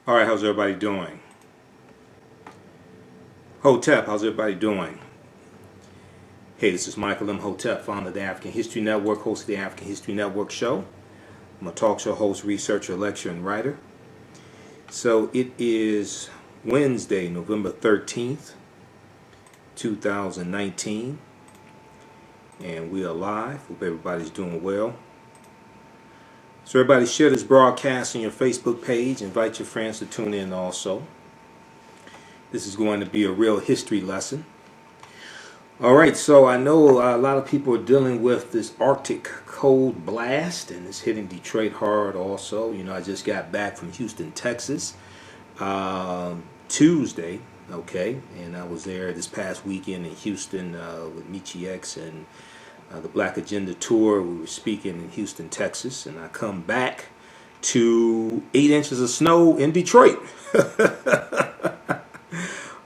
All right, how's everybody doing? Hotep, how's everybody doing? Hey, this is Michael Imhotep, founder of the African History Network, host of the African History Network show. I'm a talk show host, researcher, lecturer, and writer. So it is Wednesday, November 13th, 2019, and we are live. Hope everybody's doing well. So everybody share this broadcast on your Facebook page. Invite your friends to tune in also. This is going to be a real history lesson. All right, so I know a lot of people are dealing with this Arctic cold blast, and it's hitting Detroit hard also. You know, I just got back from Houston, Texas, Tuesday, okay, and I was there this past weekend in Houston with Michi X and the Black Agenda Tour. We were speaking in Houston, Texas, and I come back to 8 inches of snow in Detroit.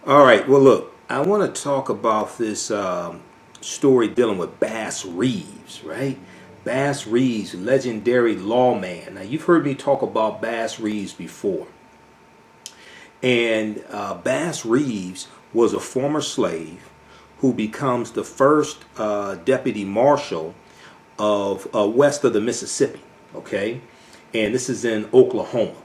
All right, well, look, I want to talk about this story dealing with Bass Reeves, right? Bass Reeves, legendary lawman. Now, you've heard me talk about Bass Reeves before. And Bass Reeves was a former slave who becomes the first deputy marshal of west of the Mississippi, okay? And this is in Oklahoma.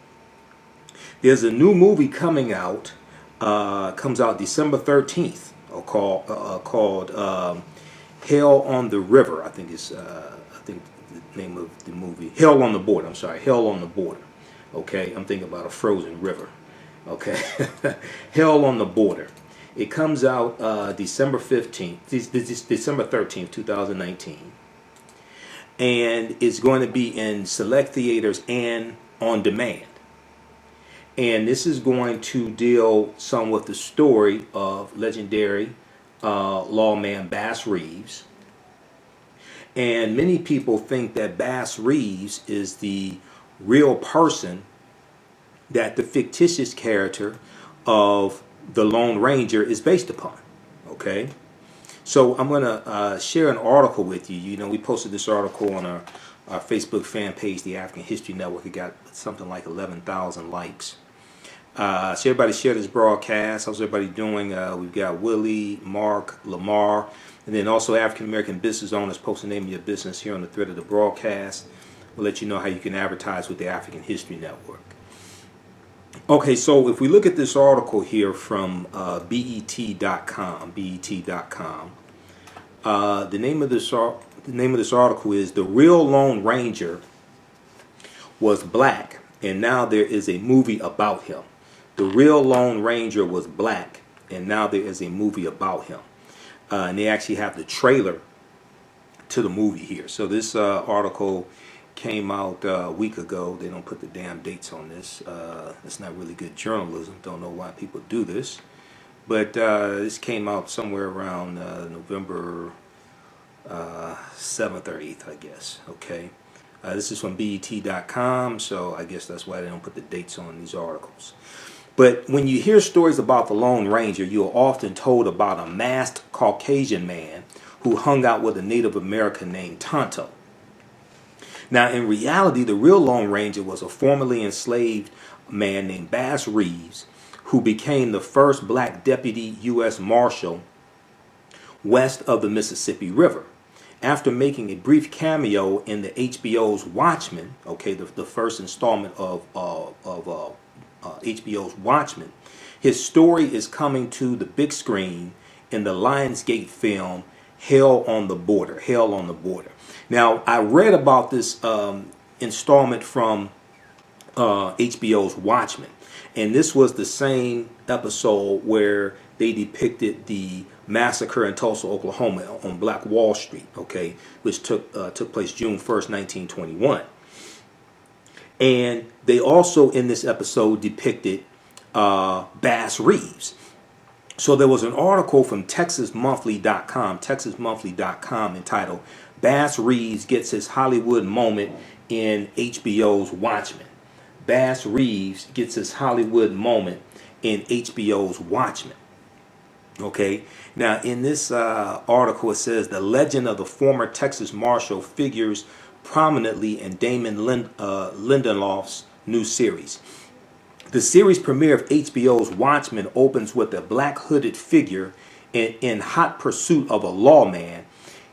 There's a new movie coming out, comes out December 13th, called Hell on the River. I think the name of the movie. Hell on the Border, I'm sorry, Hell on the Border, okay? I'm thinking about a frozen river, okay? Hell on the Border. It comes out December 13th, 2019. And it's going to be in select theaters and on demand. And this is going to deal some with the story of legendary lawman Bass Reeves. And many people think that Bass Reeves is the real person that the fictitious character of the Lone Ranger is based upon, okay? So I'm going to share an article with you. You know, we posted this article on our Facebook fan page, the African History Network. It got something like 11,000 likes. So everybody share this broadcast. How's everybody doing? We've got Willie, Mark, Lamar, and then also African American business owners. Post the name of your business here on the thread of the broadcast. We'll let you know how you can advertise with the African History Network. Okay, so if we look at this article here from BET.com, the name of this article is "The Real Lone Ranger Was Black, and Now There Is a Movie About Him." The real Lone Ranger was black, and now there is a movie about him. And they actually have the trailer to the movie here. So this article came out a week ago. They don't put the damn dates on this. It's not really good journalism. Don't know why people do this. But this came out somewhere around November 7th or 8th, I guess. Okay. This is from BET.com, so I guess that's why they don't put the dates on these articles. But when you hear stories about the Lone Ranger, you are often told about a masked Caucasian man who hung out with a Native American named Tonto. Now, in reality, the real Lone Ranger was a formerly enslaved man named Bass Reeves, who became the first black deputy U.S. Marshal west of the Mississippi River. After making a brief cameo in the HBO's Watchmen, okay, the first installment of HBO's Watchmen, his story is coming to the big screen in the Lionsgate film Hell on the Border. Hell on the Border. Now, I read about this installment from HBO's Watchmen, and this was the same episode where they depicted the massacre in Tulsa, Oklahoma, on Black Wall Street, okay, which took place June 1st, 1921. And they also, in this episode, depicted Bass Reeves. So there was an article from TexasMonthly.com entitled "Bass Reeves Gets His Hollywood Moment in HBO's Watchmen." Bass Reeves gets his Hollywood moment in HBO's Watchmen. Okay, now in this article it says the legend of the former Texas Marshal figures prominently in Damon Lindelof's new series. The series premiere of HBO's Watchmen opens with a black hooded figure in hot pursuit of a lawman.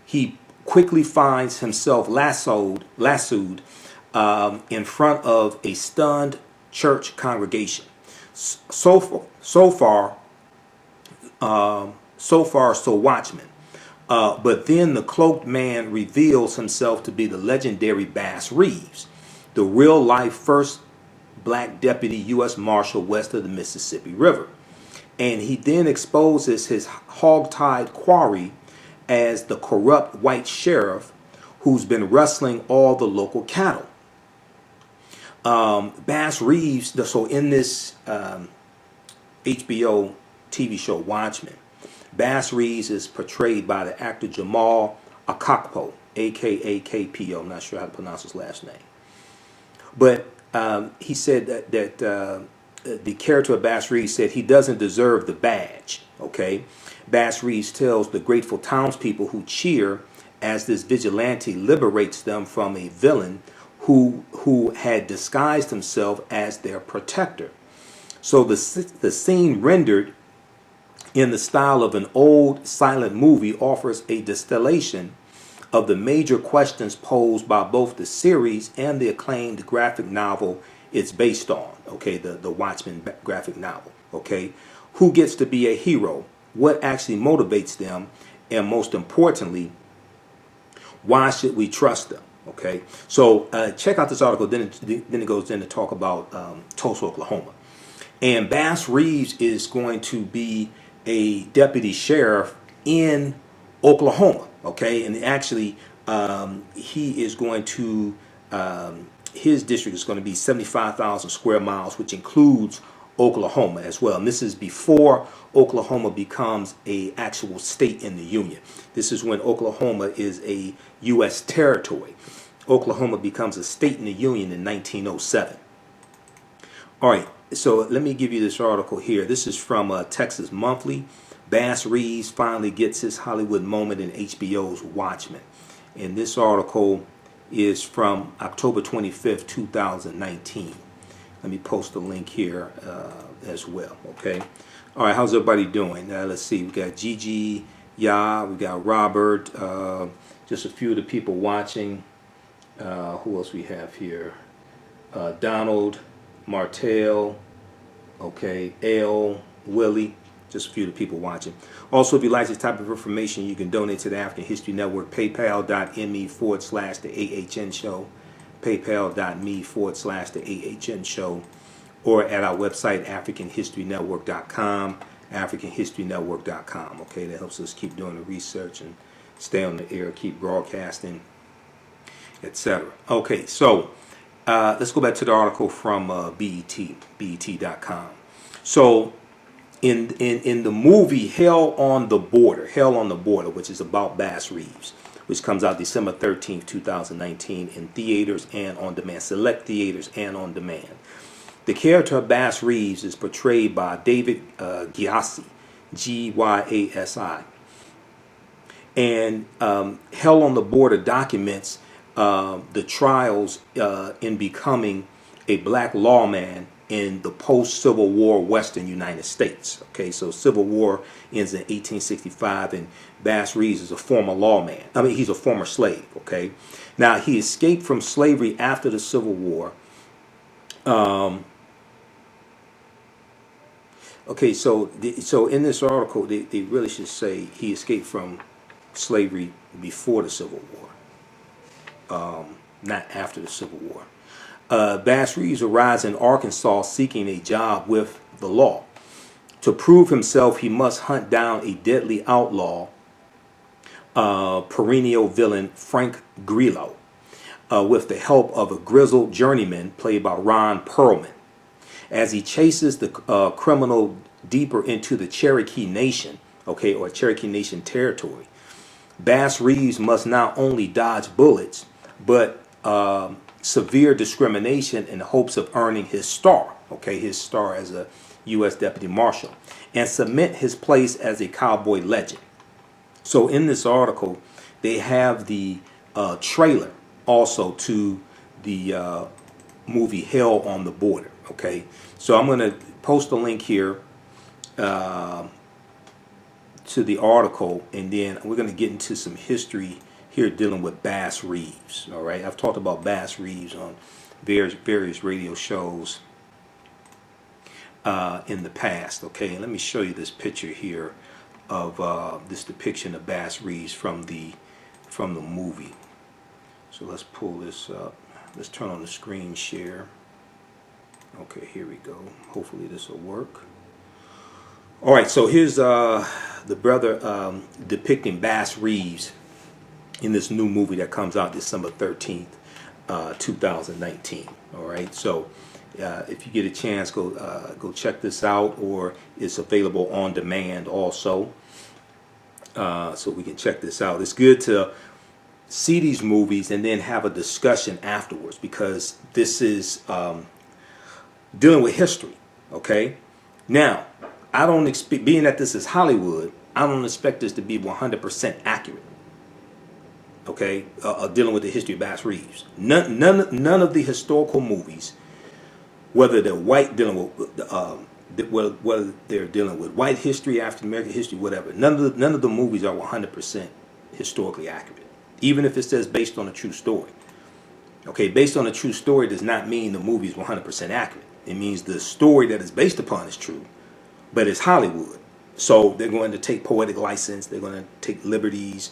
He quickly finds himself lassoed in front of a stunned church congregation. So far, so Watchmen. But then the cloaked man reveals himself to be the legendary Bass Reeves, the real-life first black deputy U.S. Marshal west of the Mississippi River. And he then exposes his hog-tied quarry as the corrupt white sheriff who's been rustling all the local cattle. Bass Reeves, so in this HBO TV show Watchmen, Bass Reeves is portrayed by the actor Jamal Akakpo, a.k.a. KPO. I'm not sure how to pronounce his last name. But he said that the character of Bass Reeves said he doesn't deserve the badge. Okay, Bass Reeves tells the grateful townspeople who cheer as this vigilante liberates them from a villain who had disguised himself as their protector. So the scene, rendered in the style of an old silent movie, offers a distillation of the major questions posed by both the series and the acclaimed graphic novel it's based on. Okay, the Watchmen graphic novel. Okay, who gets to be a hero? What actually motivates them? And most importantly, why should we trust them? Okay, so check out this article. Then it goes in to talk about Tulsa, Oklahoma. And Bass Reeves is going to be a deputy sheriff in Oklahoma. Okay, and actually he is going to, his district is going to be 75,000 square miles, which includes Oklahoma as well. And this is before Oklahoma becomes a actual state in the Union. This is when Oklahoma is a U.S. territory. Oklahoma becomes a state in the Union in 1907. All right, so let me give you this article here. This is from Texas Monthly. Bass Reeves finally gets his Hollywood moment in HBO's Watchmen. And this article is from October 25th, 2019. Let me post a link here as well, okay? All right, how's everybody doing? Let's see, we got Gigi, Ya, we got Robert, just a few of the people watching. Who else we have here? Donald, Martell, okay, L, Willie, just a few of the people watching. Also, if you like this type of information, you can donate to the African History Network, paypal.me/the AHN show, paypal.me/the AHN show, or at our website, africanhistorynetwork.com, africanhistorynetwork.com. Okay, that helps us keep doing the research and stay on the air, keep broadcasting, etc. Okay, so let's go back to the article from BET.com. So in the movie Hell on the Border, which is about Bass Reeves, which comes out December 13th, 2019 in theaters and on demand, select theaters and on demand. The character of Bass Reeves is portrayed by David Gyasi, Gyasi. And Hell on the Border documents the trials in becoming a black lawman in the post-Civil War Western United States. Okay, so Civil War ends in 1865, and Bass Reeves is a former lawman. I mean, he's a former slave. Okay, now he escaped from slavery after the Civil War. Okay, so in this article, they really should say he escaped from slavery before the Civil War, not after the Civil War. Bass Reeves arrives in Arkansas seeking a job with the law. To prove himself, he must hunt down a deadly outlaw, perennial villain Frank Grillo, with the help of a grizzled journeyman played by Ron Perlman. As he chases the criminal deeper into the Cherokee Nation, okay, or Cherokee Nation territory, Bass Reeves must not only dodge bullets, but severe discrimination in hopes of earning his star, okay, his star as a U.S. Deputy Marshal, and cement his place as a cowboy legend. So in this article, they have the trailer also to the movie Hell on the Border. Okay, so I'm going to post a link here to the article, and then we're going to get into some history here dealing with Bass Reeves. All right, I've talked about Bass Reeves on various radio shows in the past. Okay, and let me show you this picture here of this depiction of Bass Reeves from the movie. So let's pull this up. Let's turn on the screen share. Okay, here we go. Hopefully this will work. All right, so here's the brother depicting Bass Reeves in this new movie that comes out December 13th, 2019. All right, so if you get a chance, go check this out, or it's available on demand also. So we can check this out. It's good to see these movies and then have a discussion afterwards, because this is dealing with history. Okay, now I don't expect, being that this is Hollywood, I don't expect this to be 100% accurate. Okay, dealing with the history of Bass Reeves. None of the historical movies, whether they're white, dealing with whether they're dealing with white history, African American history, whatever. None of the movies are 100% historically accurate, even if it says based on a true story. Okay, based on a true story does not mean the movie is 100% accurate. It means the story that is based upon is true, but it's Hollywood, so they're going to take poetic license. They're going to take liberties,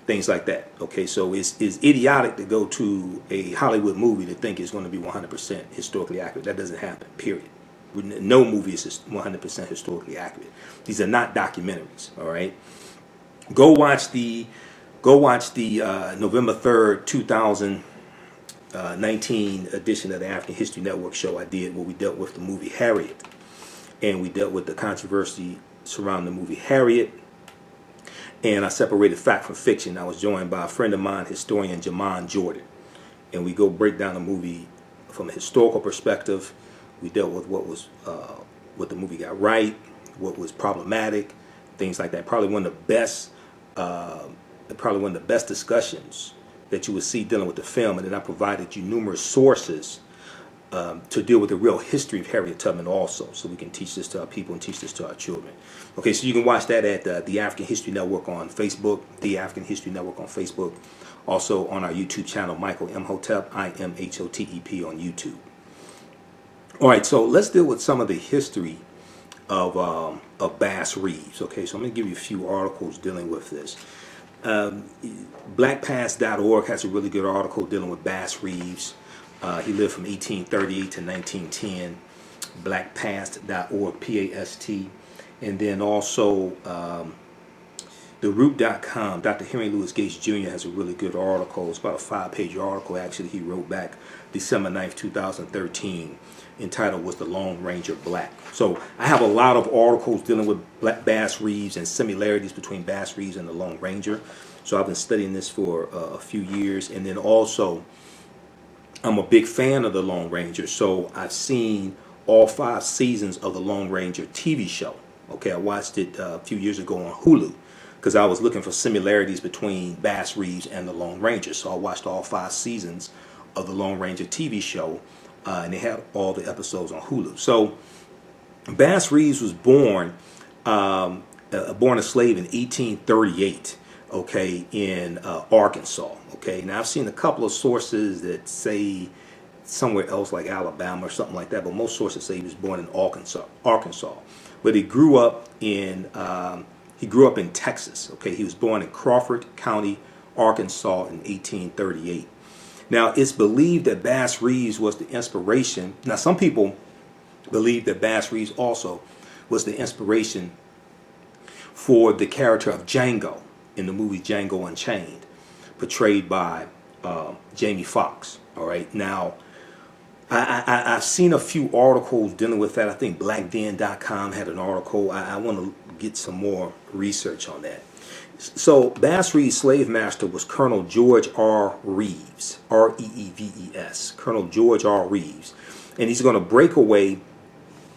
things like that. Okay, so it's idiotic to go to a Hollywood movie to think it's going to be 100% historically accurate. That doesn't happen, period. No movie is 100% historically accurate. These are not documentaries. All right, go watch the November 3rd 2019 edition of the African History Network show I did, where we dealt with the movie Harriet, and we dealt with the controversy surrounding the movie Harriet. And I separated fact from fiction. I was joined by a friend of mine, historian Jamon Jordan, and we go break down the movie from a historical perspective. We dealt with what the movie got right, what was problematic, things like that. Probably one of the best discussions that you would see dealing with the film. And then I provided you numerous sources to deal with the real history of Harriet Tubman also, so we can teach this to our people and teach this to our children. Okay, so you can watch that at the African History Network on Facebook, the African History Network on Facebook, also on our YouTube channel, Michael Imhotep, Imhotep on YouTube. All right, so let's deal with some of the history of Bass Reeves. Okay, so I'm going to give you a few articles dealing with this. Blackpast.org has a really good article dealing with Bass Reeves. He lived from 1838 to 1910. Blackpast.org, P-A-S-T. And then also TheRoot.com. Dr. Henry Louis Gates Jr. has a really good article. It's about a 5-page article, actually, he wrote back December 9th, 2013, entitled Was the Lone Ranger Black? So I have a lot of articles dealing with Bass Reeves and similarities between Bass Reeves and the Lone Ranger. So I've been studying this for a few years. And then also, I'm a big fan of the Lone Ranger, so I've seen all 5 seasons of the Lone Ranger TV show. Okay, I watched it a few years ago on Hulu because I was looking for similarities between Bass Reeves and the Lone Ranger. So I watched all 5 seasons of the Lone Ranger TV show, and they had all the episodes on Hulu. So Bass Reeves was born a slave in 1838. Okay, in Arkansas. Okay, now I've seen a couple of sources that say somewhere else like Alabama or something like that, but most sources say he was born in Arkansas. But he grew up in Texas. Okay, he was born in Crawford County, Arkansas in 1838. Now it's believed that Bass Reeves was the inspiration. Now some people believe that Bass Reeves also was the inspiration for the character of Django in the movie Django Unchained, portrayed by Jamie Foxx. All right, now I've seen a few articles dealing with that. I think blackden.com had an article. I want to get some more research on that. So Bass Reeves' slave master was Colonel George R. Reeves, R-E-E-V-E-S, Colonel George R. Reeves, and he's going to break away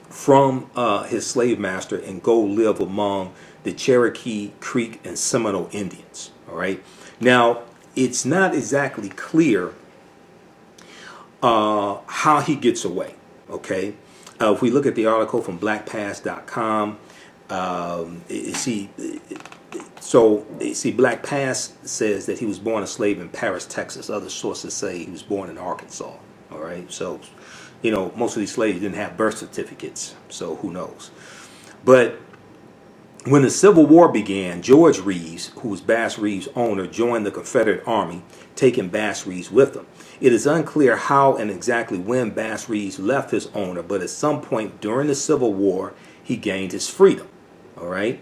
from his slave master and go live among the Cherokee, Creek, and Seminole Indians. All right. Now, it's not exactly clear how he gets away. Okay, if we look at the article from blackpast.com, see, Black Pass says that he was born a slave in Paris, Texas. Other sources say he was born in Arkansas. All right, so most of these slaves didn't have birth certificates, so who knows? But when the Civil War began, George Reeves, who was Bass Reeves' owner, joined the Confederate Army, taking Bass Reeves with him. It is unclear how and exactly when Bass Reeves left his owner, but at some point during the Civil War, he gained his freedom. All right.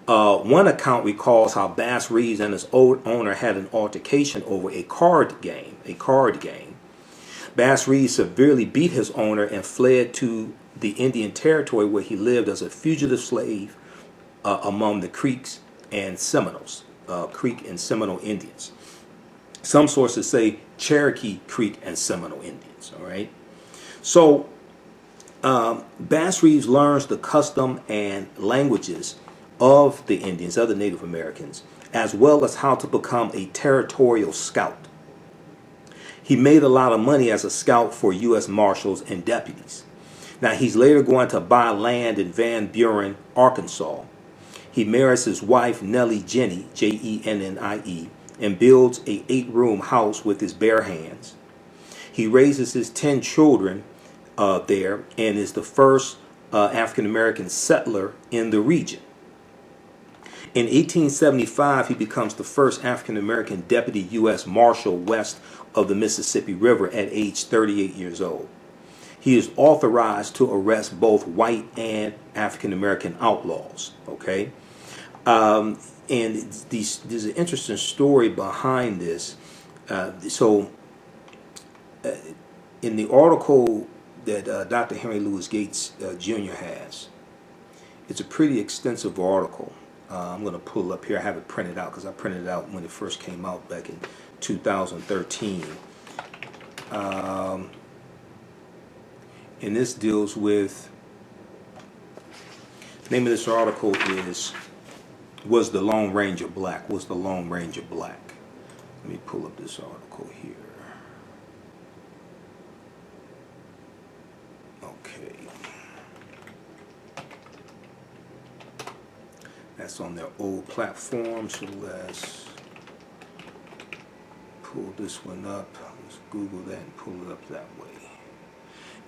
One account recalls how Bass Reeves and his old owner had an altercation over a card game. Bass Reeves severely beat his owner and fled to the Indian Territory, where he lived as a fugitive slave among the Creek and Seminole Indians. Some sources say Cherokee Creek and Seminole Indians. All right. So Bass Reeves learns the custom and languages of the Indians, other Native Americans, as well as how to become a territorial scout. He made a lot of money as a scout for U.S. Marshals and deputies. Now, he's later going to buy land in Van Buren, Arkansas. He marries his wife, Nellie Jennie, Jennie, and builds a 8-room house with his bare hands. He raises his 10 children there and is the first African-American settler in the region. In 1875, he becomes the first African-American deputy U.S. Marshal west of the Mississippi River at age 38 years old. He is authorized to arrest both white and African-American outlaws. Okay, and there's an interesting story behind this. In the article that Dr. Henry Louis Gates Jr. has, it's a pretty extensive article. I'm going to pull it up here. I have it printed out because I printed it out when it first came out back in 2013. And this deals with, the name of this article is, Was the Lone Ranger Black? Was the Lone Ranger Black? Let me pull up this article here. Okay. That's on their old platform, so let's pull this one up. Let's Google that and pull it up that way.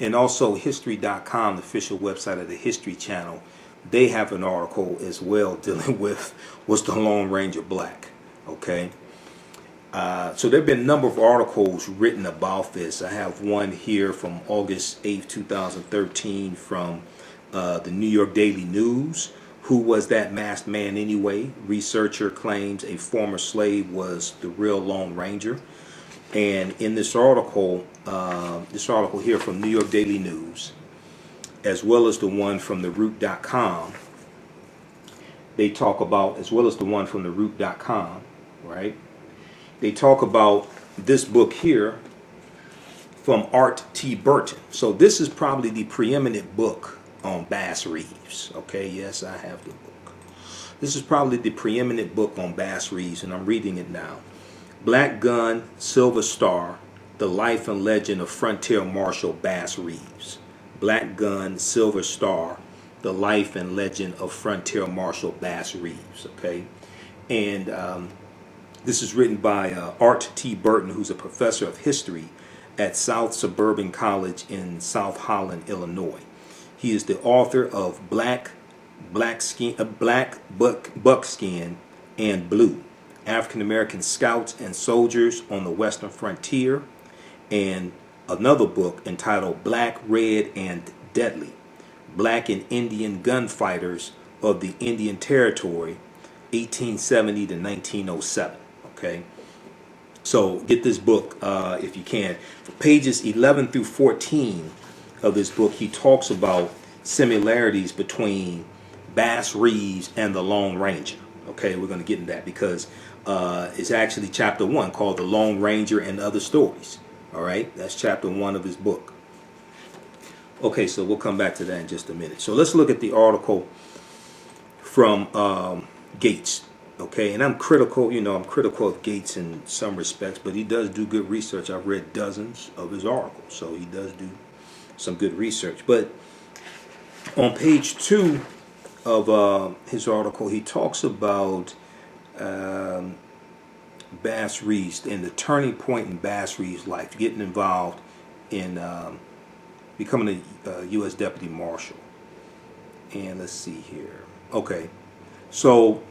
And also history.com, the official website of the History Channel, they have an article as well dealing with Was the Lone Ranger Black? Okay. So there have been a number of articles written about this. I have one here from August 8th, 2013 from the New York Daily News. Who was that masked man anyway? Researcher claims a former slave was the real Lone Ranger. And in this article here from New York Daily News, as well as the one from theroot.com, they talk about, as well as the one from theroot.com, right? They talk about this book here from Art T. Burton. So this is probably the preeminent book on Bass Reeves. Okay, yes, I have the book. This is probably the preeminent book on Bass Reeves, and I'm reading it now. Black Gun, Silver Star, The Life and Legend of Frontier Marshal Bass Reeves. Black Gun, Silver Star, The Life and Legend of Frontier Marshal Bass Reeves. Okay, and this is written by Art T. Burton, who's a professor of history at South Suburban College in South Holland, Illinois. He is the author of Black Buckskin and Blue, African American Scouts and Soldiers on the Western Frontier, and another book entitled Black, Red, and Deadly, Black and Indian Gunfighters of the Indian Territory, 1870 to 1907. Okay, so get this book if you can. For pages 11 through 14 of this book, he talks about similarities between Bass Reeves and the Lone Ranger. Okay, we're going to get into that because it's actually chapter 1 called The Lone Ranger and Other Stories. All right, that's chapter 1 of his book. Okay, so we'll come back to that in just a minute. So let's look at the article from Gates. Okay, and I'm critical of Gates in some respects, but he does do good research. I've read dozens of his articles, so he does do some good research. But on page 2 of his article, he talks about Bass Reeves and the turning point in Bass Reeves' life, getting involved in becoming a U.S. Deputy Marshal. And let's see here. Okay, so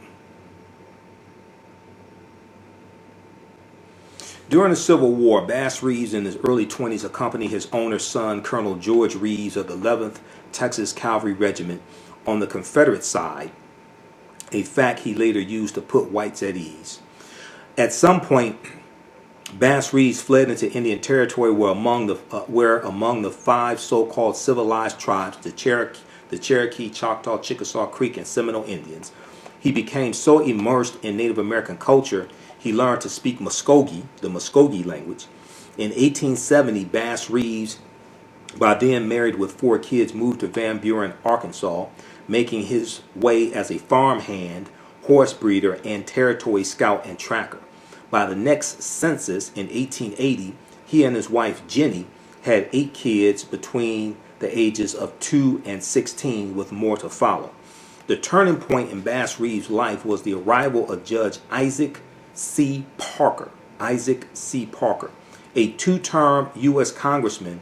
during the Civil War, Bass Reeves in his early 20s accompanied his owner's son, Colonel George Reeves of the 11th Texas Cavalry Regiment on the Confederate side, a fact he later used to put whites at ease. At some point, Bass Reeves fled into Indian Territory where among the 5 so-called civilized tribes, the Cherokee, Choctaw, Chickasaw, Creek, and Seminole Indians, he became so immersed in Native American culture he learned to speak Muskogee, the Muskogee language. In 1870, Bass Reeves, by then married with 4 kids, moved to Van Buren, Arkansas, making his way as a farmhand, horse breeder, and territory scout and tracker. By the next census in 1880, he and his wife Jenny had 8 kids between the ages of 2 and 16, with more to follow. The turning point in Bass Reeves' life was the arrival of Judge Isaac C. Parker, a 2-term U.S. congressman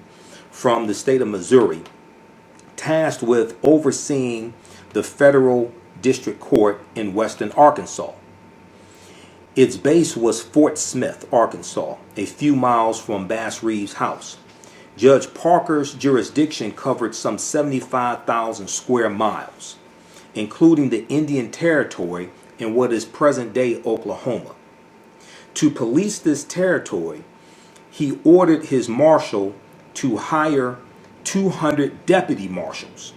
from the state of Missouri, tasked with overseeing the federal district court in western Arkansas. Its base was Fort Smith, Arkansas, a few miles from Bass Reeves' house. Judge Parker's jurisdiction covered some 75,000 square miles, including the Indian Territory in what is present-day Oklahoma. To police this territory, he ordered his marshal to hire 200 deputy marshals,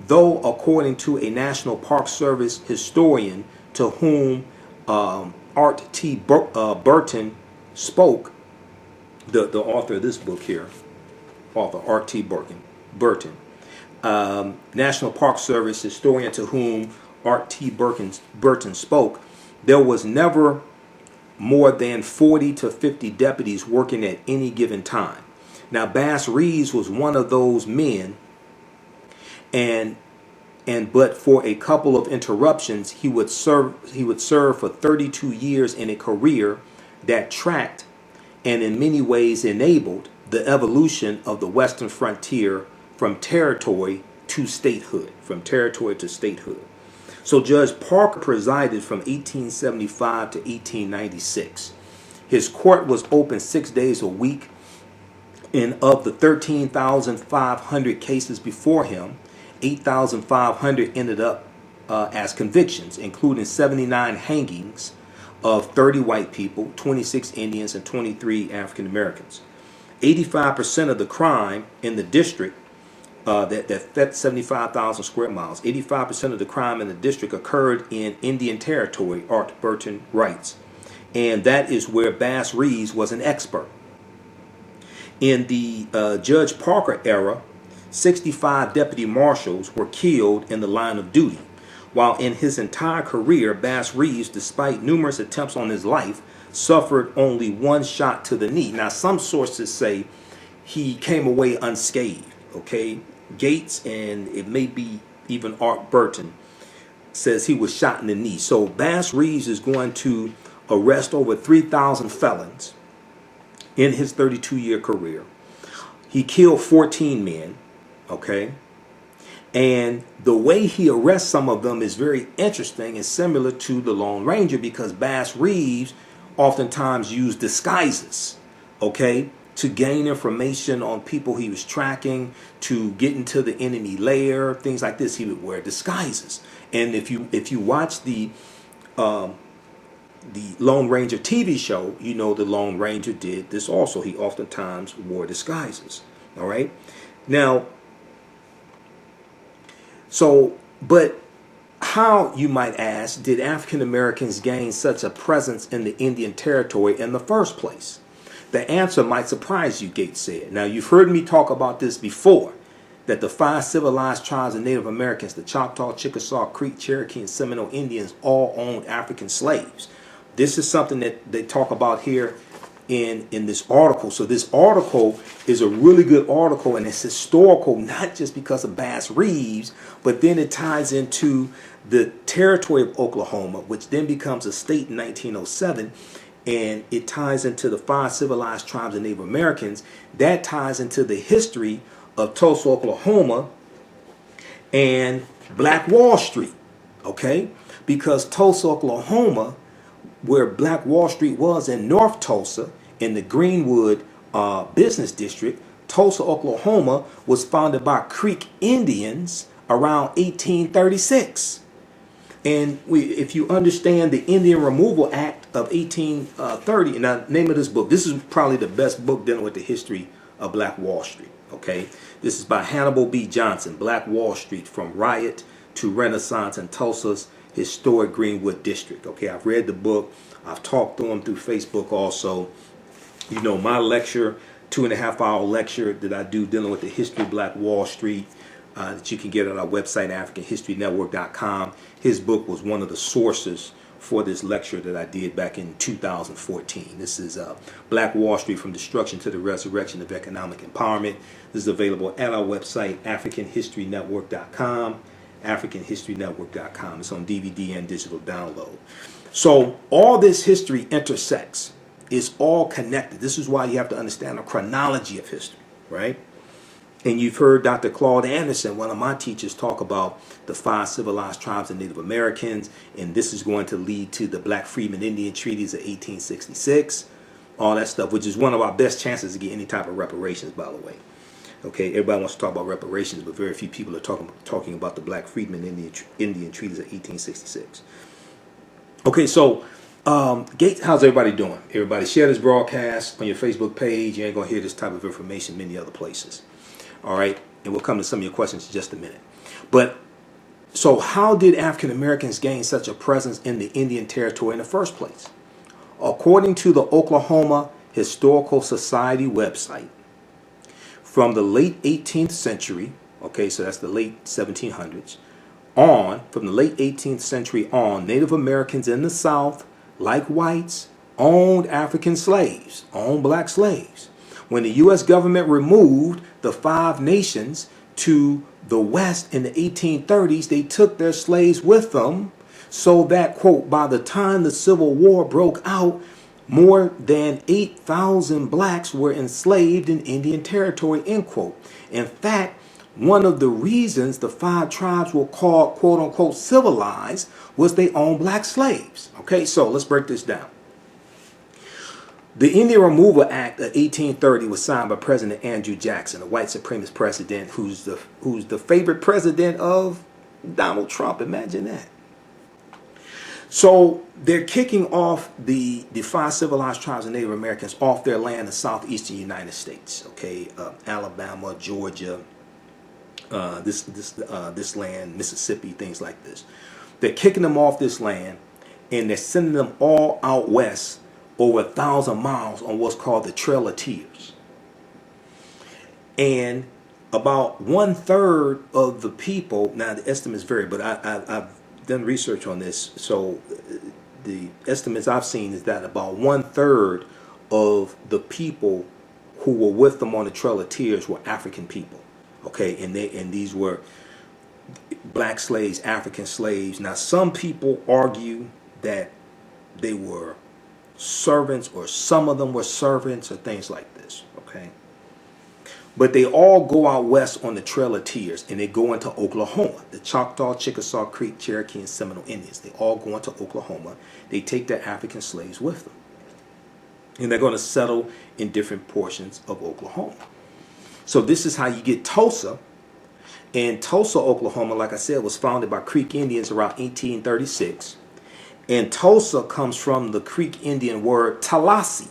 though according to a National Park Service historian to whom Art T. Burton spoke, the author of this book here, author Art T. Burton, National Park Service historian to whom Art T. Burton spoke, there was never more than 40 to 50 deputies working at any given time. Now, Bass Reeves was one of those men, but for a couple of interruptions, he would serve for 32 years in a career that tracked and in many ways enabled the evolution of the western frontier from territory to statehood. So Judge Parker presided from 1875 to 1896. His court was open 6 days a week, and of the 13,500 cases before him, 8,500 ended up as convictions, including 79 hangings of 30 white people, 26 Indians, and 23 African Americans. 85% of the crime in the district, that 75,000 square miles, 85% of the crime in the district occurred in Indian Territory, Art Burton writes. And that is where Bass Reeves was an expert. In the Judge Parker era, 65 deputy marshals were killed in the line of duty, while in his entire career, Bass Reeves, despite numerous attempts on his life, suffered only 1 shot to the knee. Now, some sources say he came away unscathed, okay? Gates, and it may be even Art Burton, says he was shot in the knee. So Bass Reeves is going to arrest over 3,000 felons in his 32-year career. He killed 14 men, okay? And the way he arrests some of them is very interesting and similar to the Lone Ranger, because Bass Reeves oftentimes used disguises, okay, to gain information on people he was tracking, to get into the enemy lair, things like this. He would wear disguises. And if you watch the Lone Ranger TV show, you know the Lone Ranger did this also. He oftentimes wore disguises. All right. Now, but how, you might ask, did African Americans gain such a presence in the Indian Territory in the first place? The answer might surprise you, Gates said. Now, you've heard me talk about this before, that the 5 civilized tribes of Native Americans, the Choctaw, Chickasaw, Creek, Cherokee, and Seminole Indians, all owned African slaves. This is something that they talk about here in this article. So this article is a really good article, and it's historical, not just because of Bass Reeves, but then it ties into the territory of Oklahoma, which then becomes a state in 1907, and it ties into the 5 civilized tribes of Native Americans. That ties into the history of Tulsa, Oklahoma, and Black Wall Street, okay? Because Tulsa, Oklahoma, where Black Wall Street was in North Tulsa, in the Greenwood business district, Tulsa, Oklahoma, was founded by Creek Indians around 1836. And if you understand the Indian Removal Act of 1830, and the name of this book, this is probably the best book dealing with the history of Black Wall Street, okay? This is by Hannibal B. Johnson, Black Wall Street, from Riot to Renaissance in Tulsa's historic Greenwood district. Okay, I've read the book. I've talked to them through Facebook also. You know, my lecture, 2.5-hour lecture that I do dealing with the history of Black Wall Street, that you can get at our website, AfricanHistoryNetwork.com. His book was one of the sources for this lecture that I did back in 2014. This is Black Wall Street from Destruction to the Resurrection of Economic Empowerment. This is available at our website, AfricanHistoryNetwork.com. AfricanHistoryNetwork.com. It's on DVD and digital download. So all this history intersects. It's all connected. This is why you have to understand the chronology of history, right? And you've heard Dr. Claude Anderson, one of my teachers, talk about the 5 civilized tribes of Native Americans, and this is going to lead to the Black Freedmen Indian Treaties of 1866, all that stuff, which is one of our best chances to get any type of reparations, by the way. Okay, everybody wants to talk about reparations, but very few people are talking about the Black Freedmen Indian Treaties of 1866. Okay, so Gates, how's everybody doing? Everybody share this broadcast on your Facebook page. You ain't going to hear this type of information many other places. All right, and we'll come to some of your questions in just a minute. But so how did African Americans gain such a presence in the Indian Territory in the first place? According to the Oklahoma Historical Society website, from the late 18th century, okay, so that's the late 1700s, from the late 18th century on, Native Americans in the South, like whites, owned African slaves, owned black slaves. When the U.S. government removed the 5 nations to the West in the 1830s, they took their slaves with them, so that, quote, by the time the Civil War broke out, more than 8,000 blacks were enslaved in Indian Territory, end quote. In fact, one of the reasons the 5 tribes were called, quote unquote, civilized was they owned black slaves. Okay, so let's break this down. The Indian Removal Act of 1830 was signed by President Andrew Jackson, a white supremacist president who's the favorite president of Donald Trump. Imagine that. So they're kicking off the 5 civilized tribes of Native Americans off their land in the southeastern United States. Okay, Alabama, Georgia, this land, Mississippi, things like this. They're kicking them off this land, and they're sending them all out west over 1,000 miles on what's called the Trail of Tears. And about 1/3 of the people, now the estimates vary, but I've done research on this, so the estimates I've seen is that about 1/3 of the people who were with them on the Trail of Tears were African people. Okay, and these were black slaves, African slaves. Now some people argue that they were servants, or some of them were servants, or things like this. Okay, but they all go out west on the Trail of Tears, and they go into Oklahoma. The Choctaw, Chickasaw, Creek, Cherokee, and Seminole Indians, they all go into Oklahoma. They take their African slaves with them, and they're going to settle in different portions of Oklahoma. So this is how you get Tulsa. And Tulsa, Oklahoma, like I said, was founded by Creek Indians around 1836. And Tulsa comes from the Creek Indian word Tallahassee.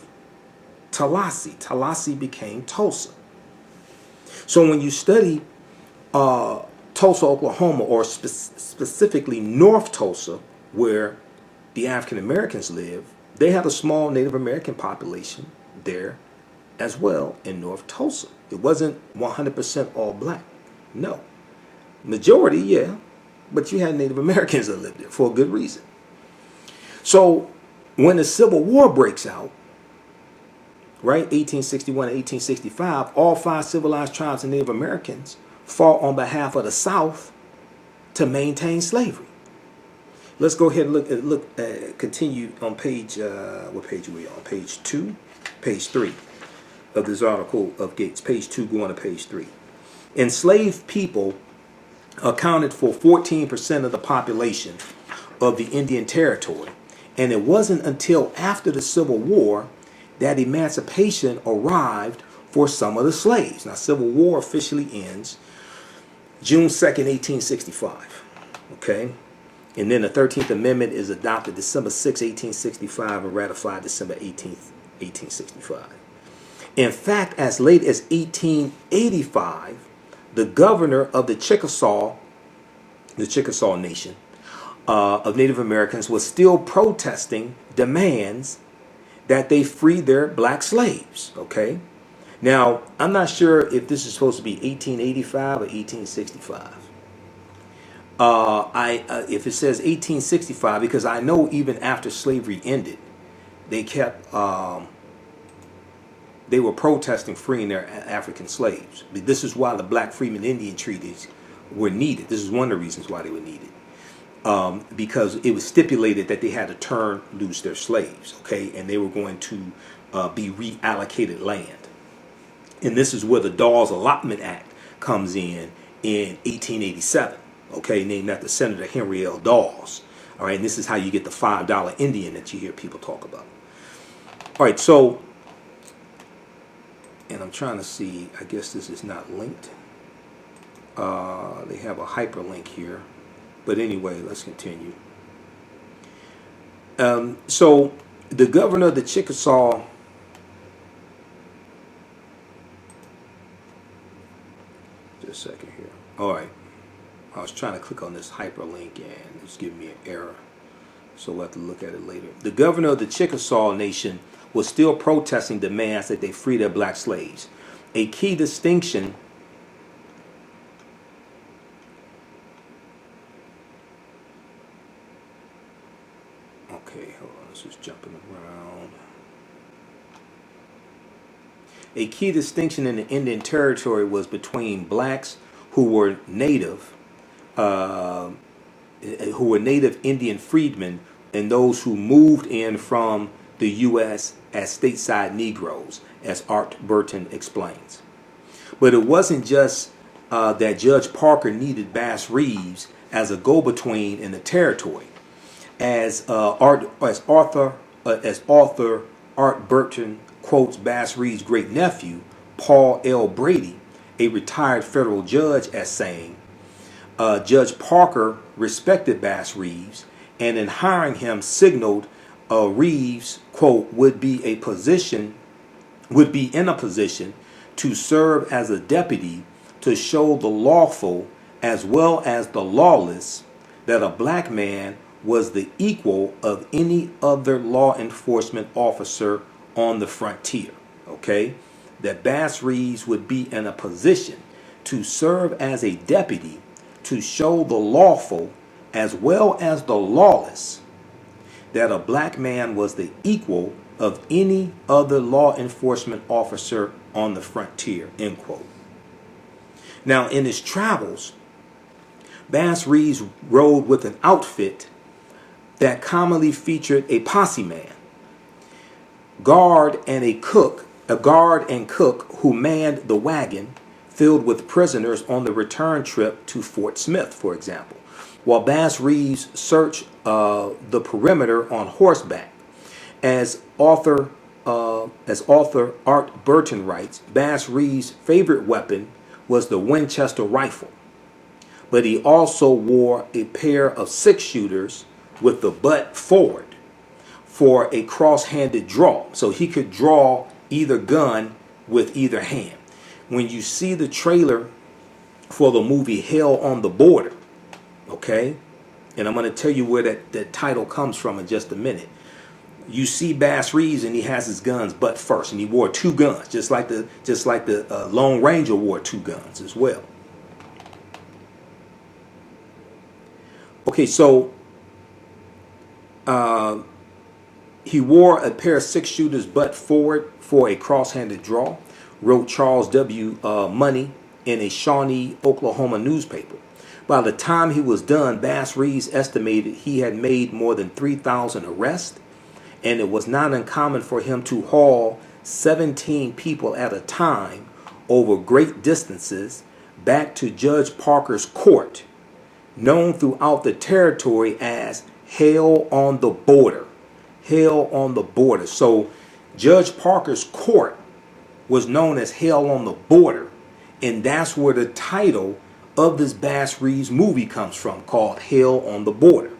Tallahassee became Tulsa. So when you study Tulsa, Oklahoma, or specifically North Tulsa, where the African Americans live, they had a small Native American population there as well in North Tulsa. It wasn't 100% all black. No. Majority, yeah, but you had Native Americans that lived there for a good reason. So when the Civil War breaks out, right? 1861 and 1865, all 5 civilized tribes of Native Americans fought on behalf of the South to maintain slavery. Let's go ahead and continue on page, what page are we on? Page 2? Page 3 of this article of Gates. Page 2 going to page 3. Enslaved people accounted for 14% of the population of the Indian Territory. And it wasn't until after the Civil War that emancipation arrived for some of the slaves. Now, Civil War officially ends June 2nd, 1865. Okay? And then the 13th Amendment is adopted December 6, 1865, and ratified December 18th, 1865. In fact, as late as 1885, the governor of the Chickasaw Nation of Native Americans was still protesting demands that they free their black slaves. Okay? Now, I'm not sure if this is supposed to be 1885 or 1865. If it says 1865, because I know even after slavery ended, they kept they were protesting freeing their African slaves. This is why the Black Freedmen Indian Treaties were needed. This is one of the reasons why they were needed. Because it was stipulated that they had to turn loose their slaves, okay, and they were going to be reallocated land. And this is where the Dawes Allotment Act comes in 1887, okay, named after Senator Henry L. Dawes. All right, and this is how you get the $5 Indian that you hear people talk about. All right, so, and I'm trying to see, I guess this is not linked. They have a hyperlink here. But anyway, let's continue. So the governor of the Chickasaw, just a second here. All right. I was trying to click on this hyperlink and it's giving me an error. So we'll have to look at it later. The governor of the Chickasaw Nation was still protesting demands that they free their black slaves. A key distinction around. A key distinction in the Indian Territory was between blacks who were native Indian freedmen and those who moved in from the U.S. as stateside Negroes, as Art Burton explains. But it wasn't just that Judge Parker needed Bass Reeves as a go-between in the territory. As author Art Burton quotes Bass Reeves' great-nephew, Paul L. Brady, a retired federal judge, as saying, Judge Parker respected Bass Reeves, and in hiring him signaled Reeves, quote, would be in a position to serve as a deputy to show the lawful as well as the lawless that a black man was the equal of any other law enforcement officer on the frontier. Okay? That Bass Reeves would be in a position to serve as a deputy to show the lawful as well as the lawless that a black man was the equal of any other law enforcement officer on the frontier, end quote. Now, in his travels, Bass Reeves rode with an outfit that commonly featured a posse man, guard and cook who manned the wagon filled with prisoners on the return trip to Fort Smith, for example. While Bass Reeves searched the perimeter on horseback. As author Art Burton writes, Bass Reeves' favorite weapon was the Winchester rifle, but he also wore a pair of 6-shooters with the butt forward for a cross-handed draw, so he could draw either gun with either hand. When you see the trailer for the movie Hell on the Border, okay, and I'm going to tell you where that title comes from in just a minute, you see Bass Reeves and he has his guns butt first, and he wore 2 guns, just like the Lone Ranger wore 2 guns as well. Okay, so He wore a pair of six-shooters butt forward for a cross-handed draw, wrote Charles W. Money in a Shawnee, Oklahoma newspaper. By the time he was done, Bass Reeves estimated he had made more than 3,000 arrests, and it was not uncommon for him to haul 17 people at a time over great distances back to Judge Parker's court, known throughout the territory as Hell on the Border. Hell on the Border. So Judge Parker's court was known as Hell on the Border, and that's where the title of this Bass Reeves movie comes from, called Hell on the Border.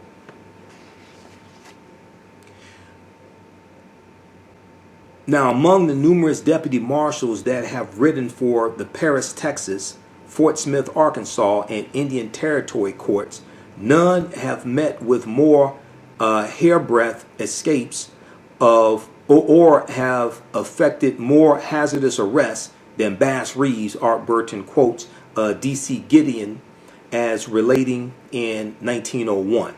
Now, among the numerous deputy marshals that have written for the Paris, Texas, Fort Smith, Arkansas, and Indian Territory courts, none have met with more hairbreadth escapes of or have affected more hazardous arrests than Bass Reeves. Art Burton quotes D.C. Gideon as relating in 1901.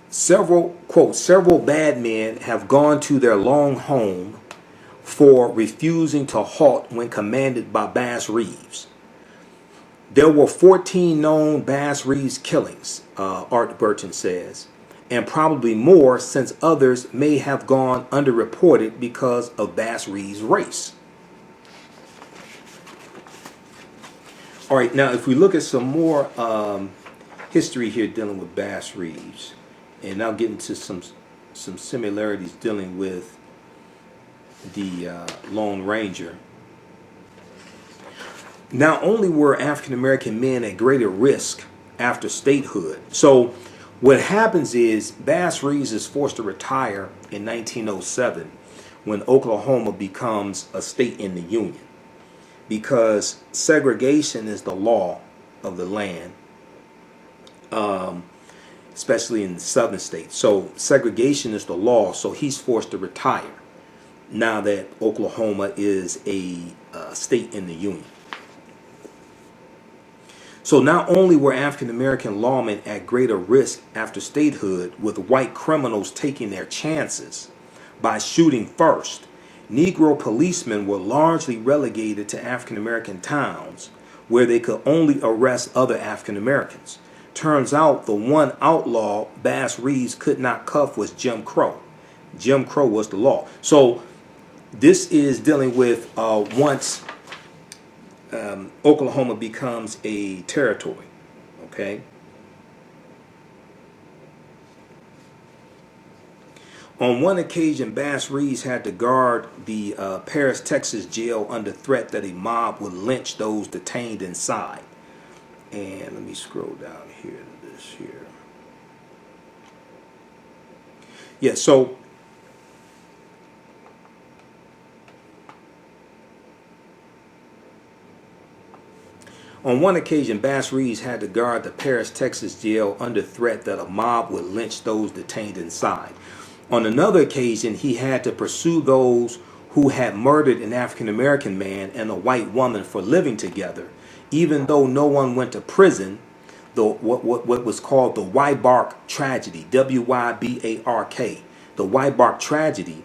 Several bad men have gone to their long home for refusing to halt when commanded by Bass Reeves. There were 14 known Bass Reeves killings, Art Burton says, and probably more since others may have gone underreported because of Bass Reeves' race. All right, now if we look at some more history here dealing with Bass Reeves, and now get into some similarities dealing with the Lone Ranger. Not only were African American men at greater risk after statehood. So what happens is Bass Reeves is forced to retire in 1907 when Oklahoma becomes a state in the Union, because segregation is the law of the land, especially in the southern states. So segregation is the law, so he's forced to retire now that Oklahoma is a state in the Union. So not only were African American lawmen at greater risk after statehood, with white criminals taking their chances by shooting first, Negro policemen were largely relegated to African American towns where they could only arrest other African Americans. Turns out the one outlaw Bass Reeves could not cuff was Jim Crow. Jim Crow was the law. So this is dealing with once Oklahoma becomes a territory, okay? On one occasion, Bass Reeves had to guard the Paris, Texas jail under threat that a mob would lynch those detained inside. And let me scroll down here to this here. Yeah, so on one occasion, Bass Reeves had to guard the Paris, Texas jail under threat that a mob would lynch those detained inside. On another occasion, he had to pursue those who had murdered an African American man and a white woman for living together, even though no one went to prison. What was called the Wybark tragedy, W-Y-B-A-R-K, the Wybark tragedy,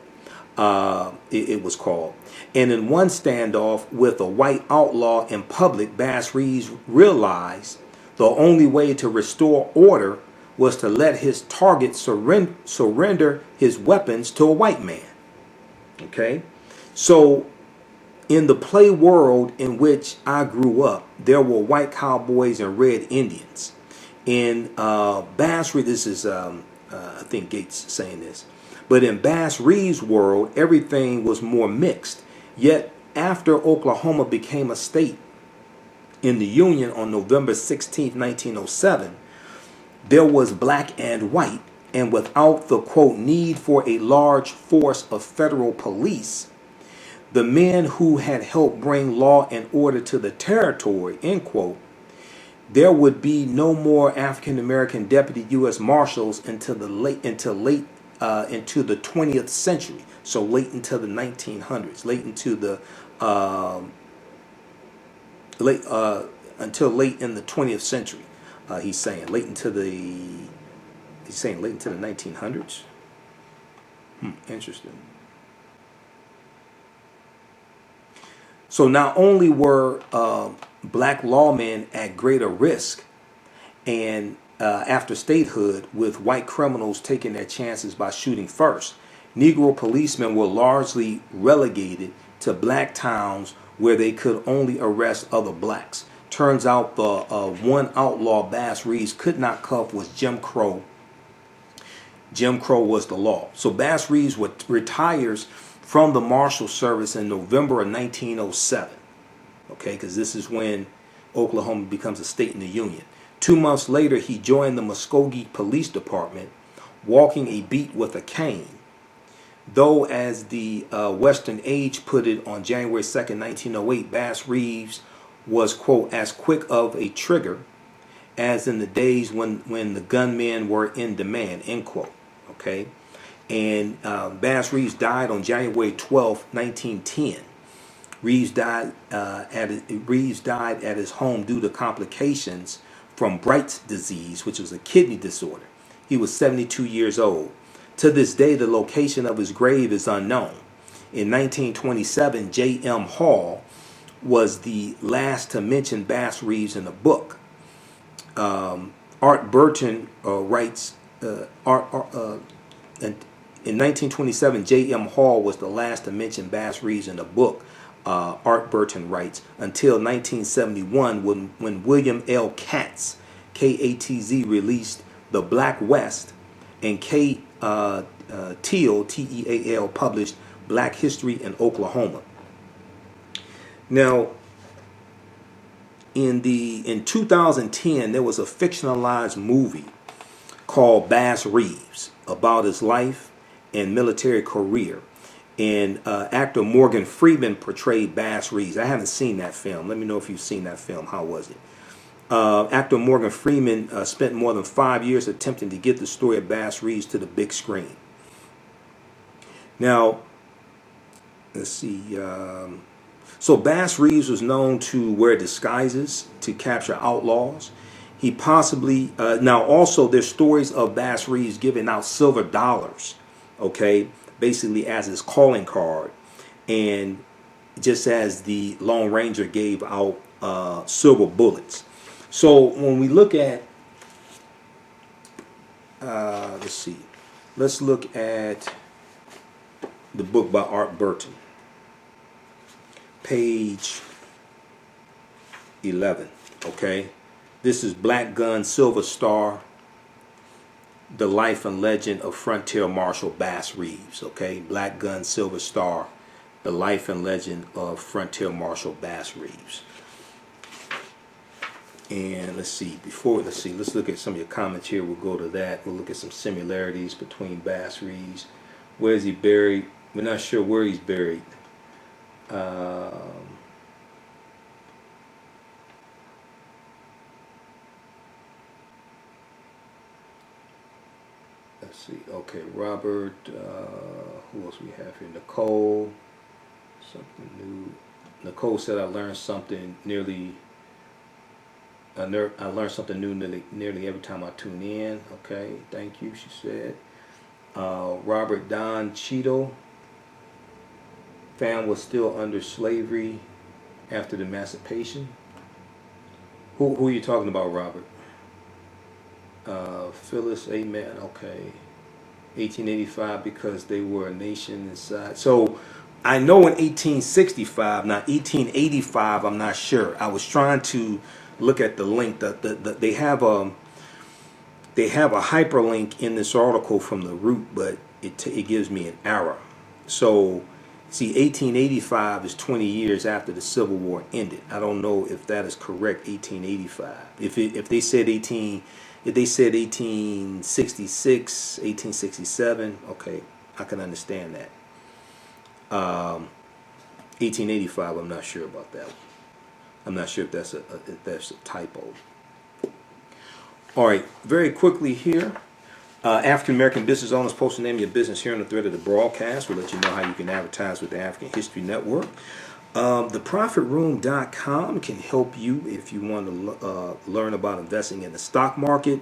it was called. And in one standoff with a white outlaw in public, Bass Reeves realized the only way to restore order was to let his target surrender his weapons to a white man. Okay? So in the play world in which I grew up, there were white cowboys and red Indians. In Bass Reeves, this is, I think Gates saying this, but in Bass Reeves' world, everything was more mixed. Yet, after Oklahoma became a state in the Union on November 16, 1907, there was black and white, and without the, quote, need for a large force of federal police, the men who had helped bring law and order to the territory, end quote, there would be no more African American deputy U.S. Marshals until the 20th century. So late into the 1900s, until late in the 20th century. He's saying late into the 1900s. Interesting. So not only were black lawmen at greater risk and after statehood, with white criminals taking their chances by shooting first, Negro policemen were largely relegated to black towns where they could only arrest other blacks. Turns out the one outlaw Bass Reeves could not cuff was Jim Crow. Jim Crow was the law. So Bass Reeves retires from the Marshal Service in November of 1907. Okay, because this is when Oklahoma becomes a state in the Union. 2 months later, he joined the Muskogee Police Department, walking a beat with a cane. Though, as the Western Age put it on January 2nd, 1908, Bass Reeves was, quote, as quick of a trigger as in the days when the gunmen were in demand, end quote. Okay? And Bass Reeves died on January 12th, 1910. Reeves died at his home due to complications from Bright's disease, which was a kidney disorder. He was 72 years old. To this day, the location of his grave is unknown. In 1927, J.M. Hall was the last to mention Bass Reeves in the book. Art Burton writes, in 1927, J.M. Hall was the last to mention Bass Reeves in the book. Art Burton writes, until 1971 when William L. Katz, K-A-T-Z, released The Black West, and K. Teal, T-E-A-L, published Black History in Oklahoma. Now, in 2010, there was a fictionalized movie called Bass Reeves about his life and military career. And actor Morgan Freeman portrayed Bass Reeves. I haven't seen that film. Let me know if you've seen that film. How was it? Actor Morgan Freeman spent more than 5 years attempting to get the story of Bass Reeves to the big screen. Now, let's see. So Bass Reeves was known to wear disguises to capture outlaws. He possibly, now also there's stories of Bass Reeves giving out silver dollars, okay, basically as his calling card. And just as the Lone Ranger gave out silver bullets. So when we look at, let's look at the book by Art Burton, page 11. Okay, this is Black Gun, Silver Star, the life and legend of Frontier Marshal Bass Reeves. Okay, Black Gun, Silver Star, the life and legend of Frontier Marshal Bass Reeves. And let's look at some of your comments here. We'll go to that. We'll look at some similarities between Bass Reeves. Where is he buried? We're not sure where he's buried. Let's see. Okay, Robert. Who else we have here? Nicole. Something new. Nicole said, I learned something new nearly every time I tune in. Okay, thank you, she said. Robert Don Cheeto. Fam was still under slavery after the emancipation. Who are you talking about, Robert? Phyllis, amen. Okay. 1885, because they were a nation inside. So I know in 1865, now 1885, I'm not sure. I was trying to look at the link. They have a hyperlink in this article from the root, but it gives me an error. So see, 1885 is 20 years after the Civil War ended. I don't know if that is correct. 1885. If they said 1866, 1867, okay, I can understand that. 1885, I'm not sure about that one. I'm not sure if that's a typo. All right, very quickly here. African American business owners, post the name of your business here on the thread of the broadcast. We'll let you know how you can advertise with the African History Network. TheProfitRoom.com can help you if you want to learn about investing in the stock market,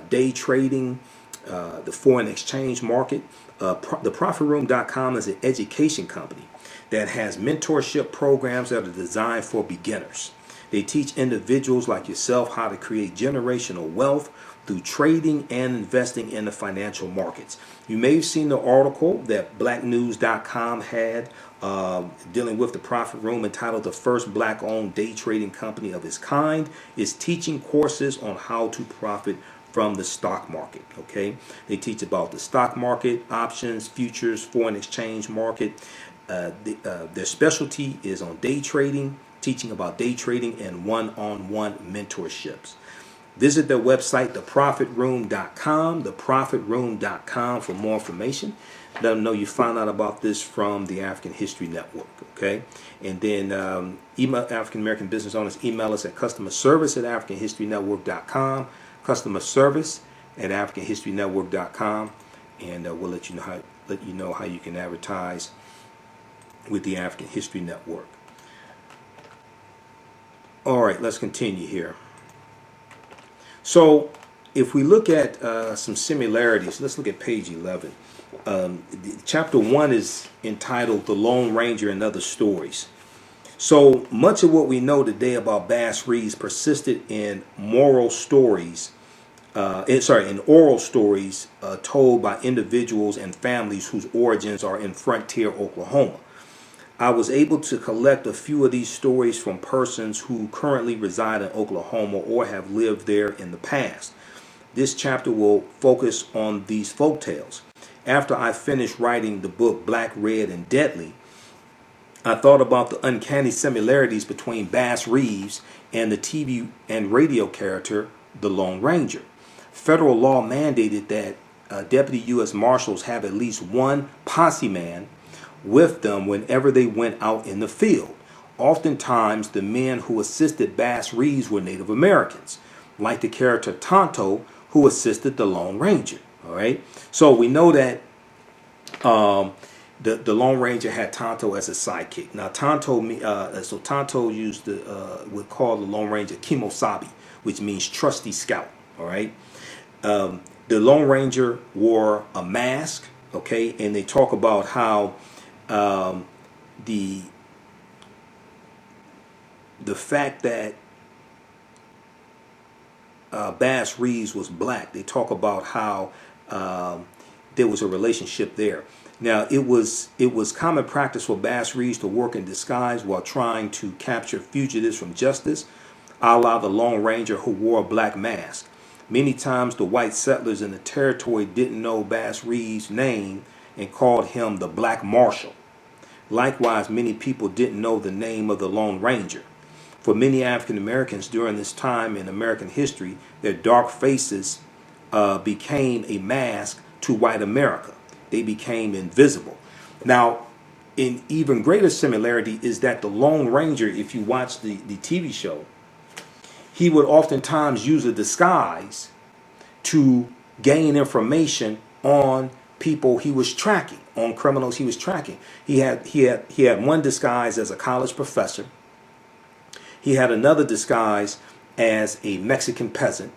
day trading, the foreign exchange market. TheProfitRoom.com is an education company that has mentorship programs that are designed for beginners. They teach individuals like yourself how to create generational wealth through trading and investing in the financial markets. You may have seen the article that blacknews.com had dealing with the Profit Room, entitled "The First Black-Owned Day Trading Company of Its Kind is Teaching Courses on How to Profit from the Stock Market." Okay, they teach about the stock market, options, futures, foreign exchange market. Their specialty is on day trading, teaching about day trading and one-on-one mentorships. Visit their website, theprofitroom.com, theprofitroom.com, for more information. Let them know you found out about this from the African History Network, okay? And then email African American business owners, email us at customerservice@africanhistorynetwork.com, customerservice@africanhistorynetwork.com, and we'll let you know how you can advertise with the African History Network. All right, let's continue here. So if we look at some similarities, let's look at page 11. Chapter 1 is entitled "The Lone Ranger and Other Stories." So much of what we know today about Bass Reeves persisted in oral stories told by individuals and families whose origins are in frontier Oklahoma. I was able to collect a few of these stories from persons who currently reside in Oklahoma or have lived there in the past. This chapter will focus on these folktales. After I finished writing the book Black, Red, and Deadly, I thought about the uncanny similarities between Bass Reeves and the TV and radio character, the Lone Ranger. Federal law mandated that Deputy U.S. Marshals have at least one posse man with them whenever they went out in the field. Oftentimes, the men who assisted Bass Reeves were Native Americans, like the character Tonto, who assisted the Lone Ranger. All right, so we know that the Lone Ranger had Tonto as a sidekick. Now, Tonto would call the Lone Ranger Kimosabi, which means trusty scout. All right, the Lone Ranger wore a mask. Okay, and they talk about how the fact that Bass Reeves was black. They talk about how there was a relationship there. Now, it was common practice for Bass Reeves to work in disguise while trying to capture fugitives from justice, a la the Lone Ranger who wore a black mask. Many times the white settlers in the territory didn't know Bass Reeves' name and called him the Black Marshal. Likewise, many people didn't know the name of the Lone Ranger. For many African Americans during this time in American history, their dark faces became a mask to white America. They became invisible. Now, an even greater similarity is that the Lone Ranger, if you watch the TV show, he would oftentimes use a disguise to gain information on people he was tracking, on criminals he was tracking. He had one disguise as a college professor. He had another disguise as a Mexican peasant.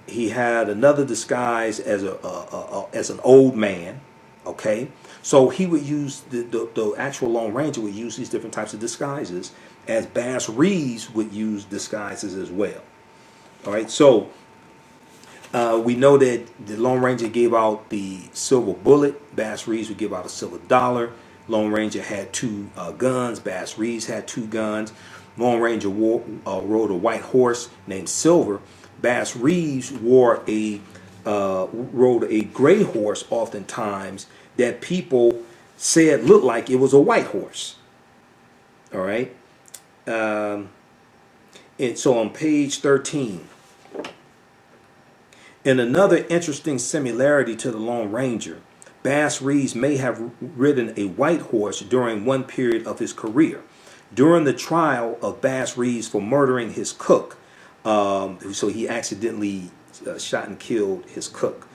He had another disguise as an old man. Okay, so he would use the actual Lone Ranger would use these different types of disguises, as Bass Reeves would use disguises as well. All right, so we know that the Lone Ranger gave out the silver bullet. Bass Reeves would give out a silver dollar. Lone Ranger had two guns. Bass Reeves had two guns. Lone Ranger rode a white horse named Silver. Bass Reeves rode a gray horse oftentimes that people said looked like it was a white horse. All right. And so on page 13, in another interesting similarity to the Lone Ranger, Bass Reeves may have ridden a white horse during one period of his career. During the trial of Bass Reeves for murdering his cook, so he accidentally shot and killed his cook.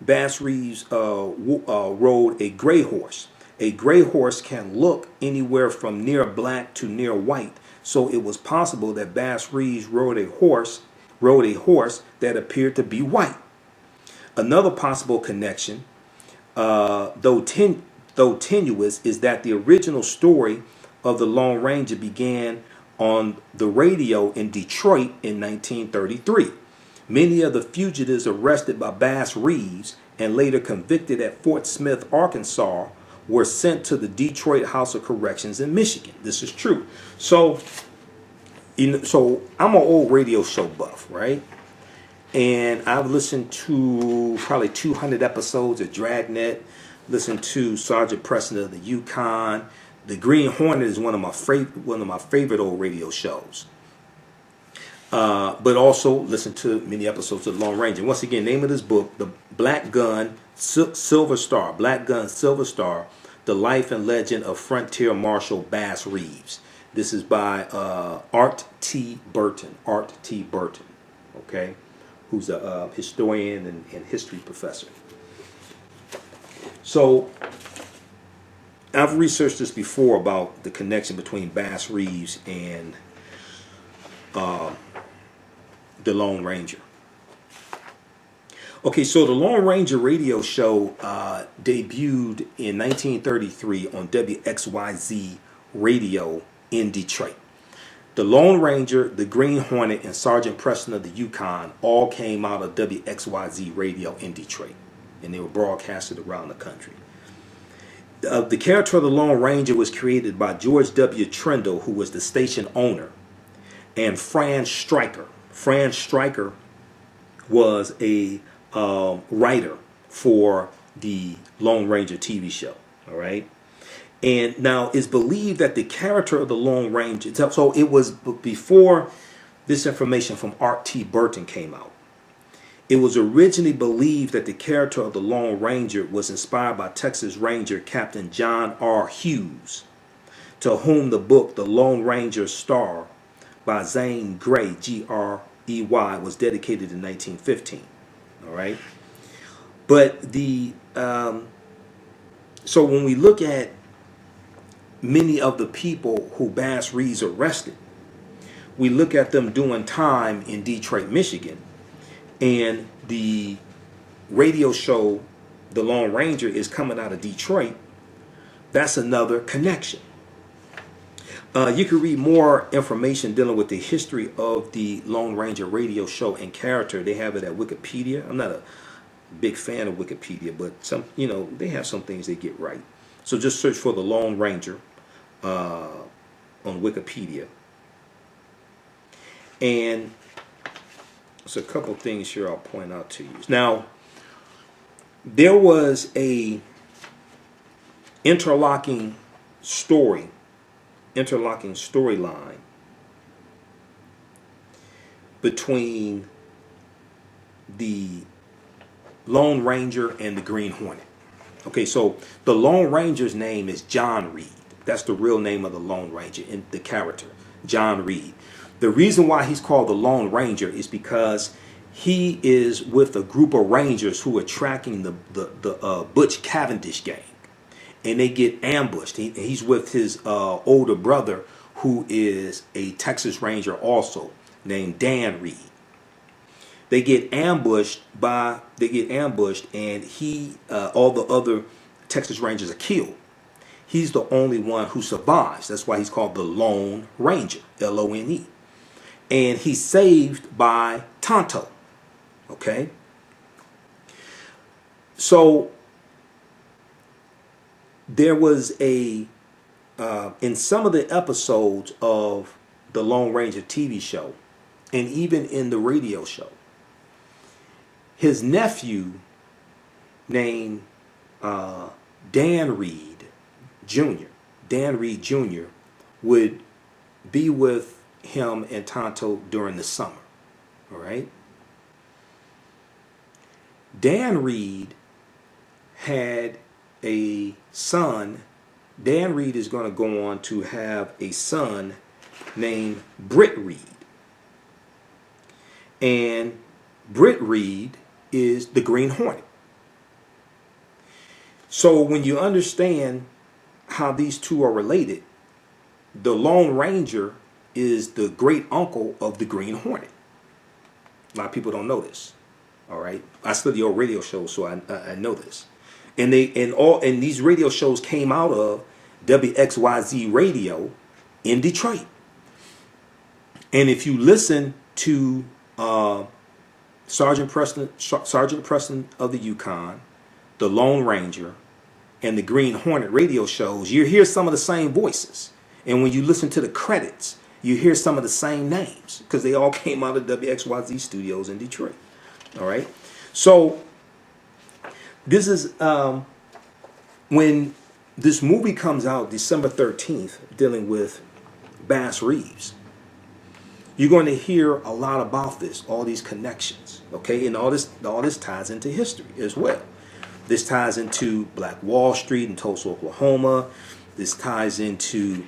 Bass Reeves rode a gray horse. A gray horse can look anywhere from near black to near white, So it was possible that Bass Reeves rode a horse that appeared to be white. Another possible connection, though tenuous, is that the original story of the Lone Ranger began on the radio in Detroit in 1933. Many of the fugitives arrested by Bass Reeves and later convicted at Fort Smith, Arkansas, were sent to the Detroit House of Corrections in Michigan. This is true. So, so I'm an old radio show buff, right? And I've listened to probably 200 episodes of Dragnet, listened to Sergeant Preston of the Yukon. The Green Hornet is one of my favorite old radio shows. But also listen to many episodes of the Lone Ranger. Once again, name of this book, The Black Gun, Silver Star, Black Gun, Silver Star, The Life and Legend of Frontier Marshal Bass Reeves. This is by Art T. Burton. Art T. Burton, okay, who's a historian and history professor. So I've researched this before about the connection between Bass Reeves and the Lone Ranger. Okay, so the Lone Ranger radio show debuted in 1933 on WXYZ radio in Detroit. The Lone Ranger, the Green Hornet, and Sergeant Preston of the Yukon all came out of WXYZ radio in Detroit, and they were broadcasted around the country. The character of the Lone Ranger was created by George W. Trendle, who was the station owner, and Fran Stryker. Fran Stryker was a writer for the Lone Ranger TV show. All right. And now it's believed that the character of the Lone Ranger, so it was before this information from Art T. Burton came out. It was originally believed that the character of the Lone Ranger was inspired by Texas Ranger Captain John R. Hughes, to whom the book The Lone Ranger Star by Zane Grey, Grey, was dedicated in 1915. All right. But so when we look at many of the people who Bass Reeves arrested, we look at them doing time in Detroit, Michigan, and the radio show The Lone Ranger is coming out of Detroit. That's another connection. You can read more information dealing with the history of the Lone Ranger radio show and character. They have it at Wikipedia. I'm not a big fan of Wikipedia, but they have some things they get right. So just search for the Lone Ranger on Wikipedia. And there's a couple things here I'll point out to you. Now, there was a interlocking storyline between the Lone Ranger and the Green Hornet. Okay, so the Lone Ranger's name is John Reed. That's the real name of the Lone Ranger and the character, John Reed. The reason why he's called the Lone Ranger is because he is with a group of rangers who are tracking the Butch Cavendish gang, and they get ambushed. He's with his older brother, who is a Texas Ranger also, named Dan Reed. They get ambushed, and all the other Texas Rangers are killed. He's the only one who survives. That's why he's called the Lone Ranger, Lone. And he's saved by Tonto. Okay? So there was in some of the episodes of the Lone Ranger TV show, and even in the radio show, his nephew named Dan Reed Jr. would be with him and Tonto during the summer. All right. Dan Reed had a son. Dan Reed is going to go on to have a son named Britt Reed. And Britt Reed is the Green Hornet. So when you understand how these two are related, the Lone Ranger is the great uncle of the Green Hornet. A lot of people don't know this. All right, I study old radio shows, so I know this. And these radio shows came out of WXYZ radio in Detroit. And if you listen to Sergeant Preston of the Yukon, the Lone Ranger, and the Green Hornet radio shows, you hear some of the same voices. And when you listen to the credits, you hear some of the same names because they all came out of WXYZ studios in Detroit. All right. So this is when this movie comes out December 13th, dealing with Bass Reeves. You're going to hear a lot about this, all these connections. Okay, and all this ties into history as well. This ties into Black Wall Street in Tulsa, Oklahoma. This ties into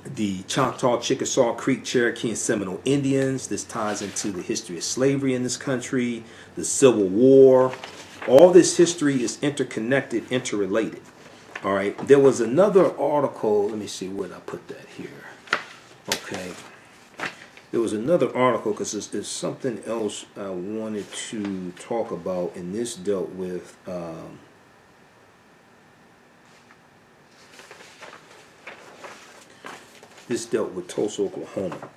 the Choctaw, Chickasaw, Creek, Cherokee, and Seminole Indians. This ties into the history of slavery in this country, the Civil War. All this history is interconnected, interrelated. All right. There was another article. Let me see where I put that here. Okay. There was another article because there's something else I wanted to talk about, and this dealt with Tulsa, Oklahoma.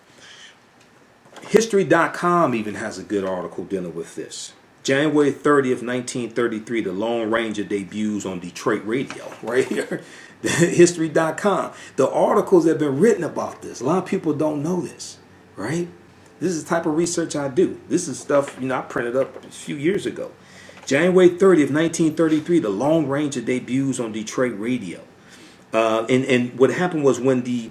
History.com even has a good article dealing with this. January 30th, 1933, the Lone Ranger debuts on Detroit radio. Right here. History.com. The articles that have been written about this. A lot of people don't know this. Right? This is the type of research I do. This is stuff, I printed up a few years ago. January 30th, 1933, the Lone Ranger debuts on Detroit radio. And what happened was when the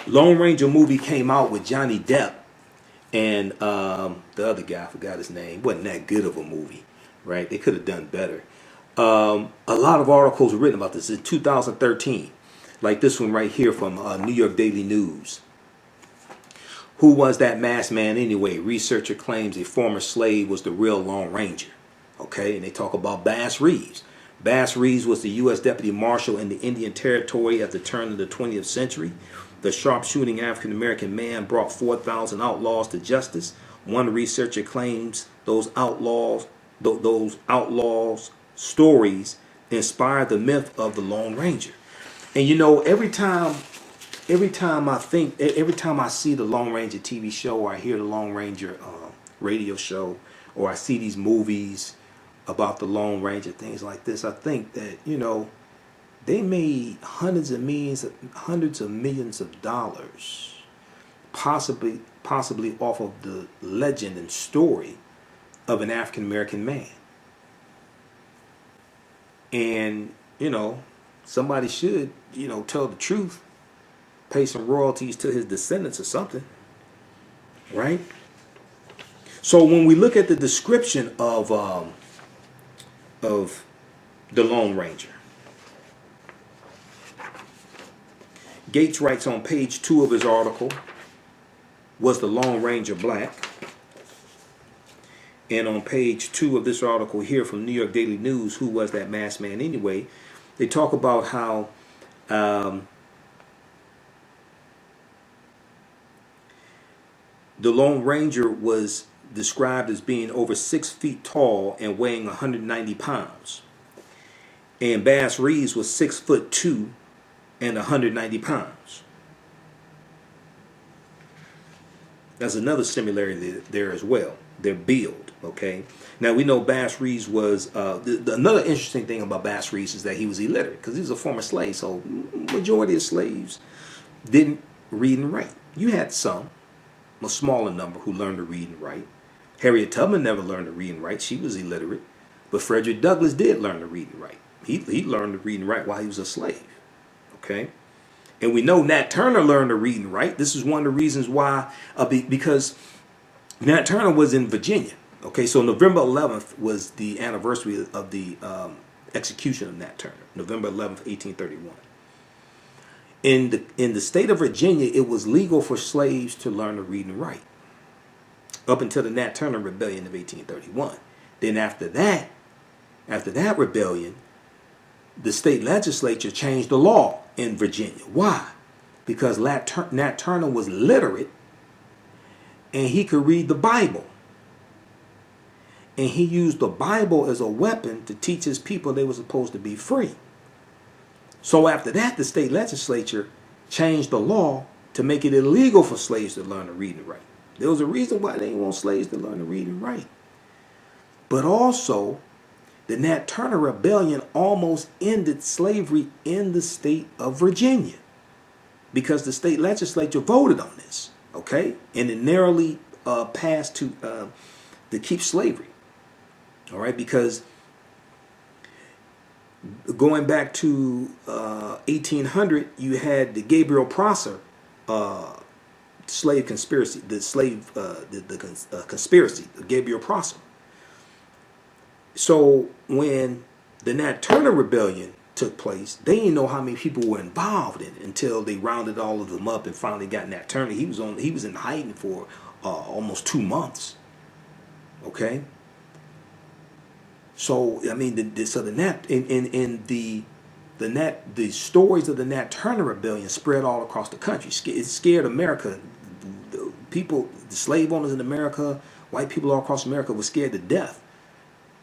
Lone Ranger movie came out with Johnny Depp and the other guy, I forgot his name, wasn't that good of a movie, right? They could have done better. A lot of articles were written about this in 2013, like this one right here from New York Daily News. Who was that masked man anyway? Researcher claims a former slave was the real Lone Ranger. Okay, and they talk about Bass Reeves. Bass Reeves was the U.S. Deputy Marshal in the Indian Territory at the turn of the 20th century. The sharpshooting African-American man brought 4,000 outlaws to justice. One researcher claims those outlaws stories inspired the myth of the Lone Ranger. And every time I see the Lone Ranger TV show, or I hear the Lone Ranger radio show, or I see these movies about the Lone Ranger, things like this, I think that, they made hundreds of millions of dollars, possibly off of the legend and story of an African American man. And, somebody should, tell the truth, pay some royalties to his descendants or something, right? So when we look at the description of the Lone Ranger, Gates writes on page 2 of his article, was the Lone Ranger black? And on page 2 of this article here from New York Daily News, who was that masked man anyway? They talk about how the Lone Ranger was described as being over 6 feet tall and weighing 190 pounds. And Bass Reeves was 6'2" and 190 pounds. There's another similarity there as well. Their build, okay? Now we know Bass Reeves was, another interesting thing about Bass Reeves is that he was illiterate because he was a former slave. So majority of slaves didn't read and write. You had some, a smaller number, who learned to read and write. Harriet Tubman never learned to read and write. She was illiterate. But Frederick Douglass did learn to read and write. He learned to read and write while he was a slave. Okay? And we know Nat Turner learned to read and write. This is one of the reasons why, because Nat Turner was in Virginia. Okay, so November 11th was the anniversary of the execution of Nat Turner. November 11th, 1831. In the state of Virginia, it was legal for slaves to learn to read and write up until the Nat Turner Rebellion of 1831. Then after that rebellion, the state legislature changed the law in Virginia. Why? because Nat Turner was literate and he could read the Bible. And he used the Bible as a weapon to teach his people they were supposed to be free. So after that, the state legislature changed the law to make it illegal for slaves to learn to read and write. There was a reason why they didn't want slaves to learn to read and write. But also, the Nat Turner Rebellion almost ended slavery in the state of Virginia because the state legislature voted on this, okay? And it narrowly passed to keep slavery, all right? Because going back to 1800, you had the Gabriel Prosser slave conspiracy, conspiracy, the Gabriel Prosser. So when the Nat Turner Rebellion took place, they didn't know how many people were involved in it until they rounded all of them up and finally got Nat Turner. He was in hiding for almost 2 months. Okay. So I mean, the stories of the Nat Turner Rebellion spread all across the country. It scared America. The slave owners in America, white people all across America were scared to death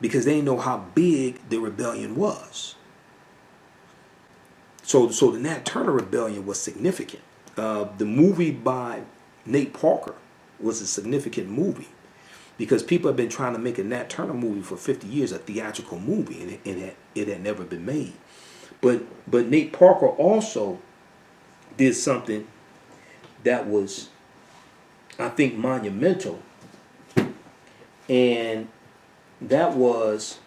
because they didn't know how big the rebellion was. So the Nat Turner Rebellion was significant. The movie by Nate Parker was a significant movie because people have been trying to make a Nat Turner movie for 50 years, a theatrical movie, and it had never been made. But Nate Parker also did something that was, I think, monumental, and that was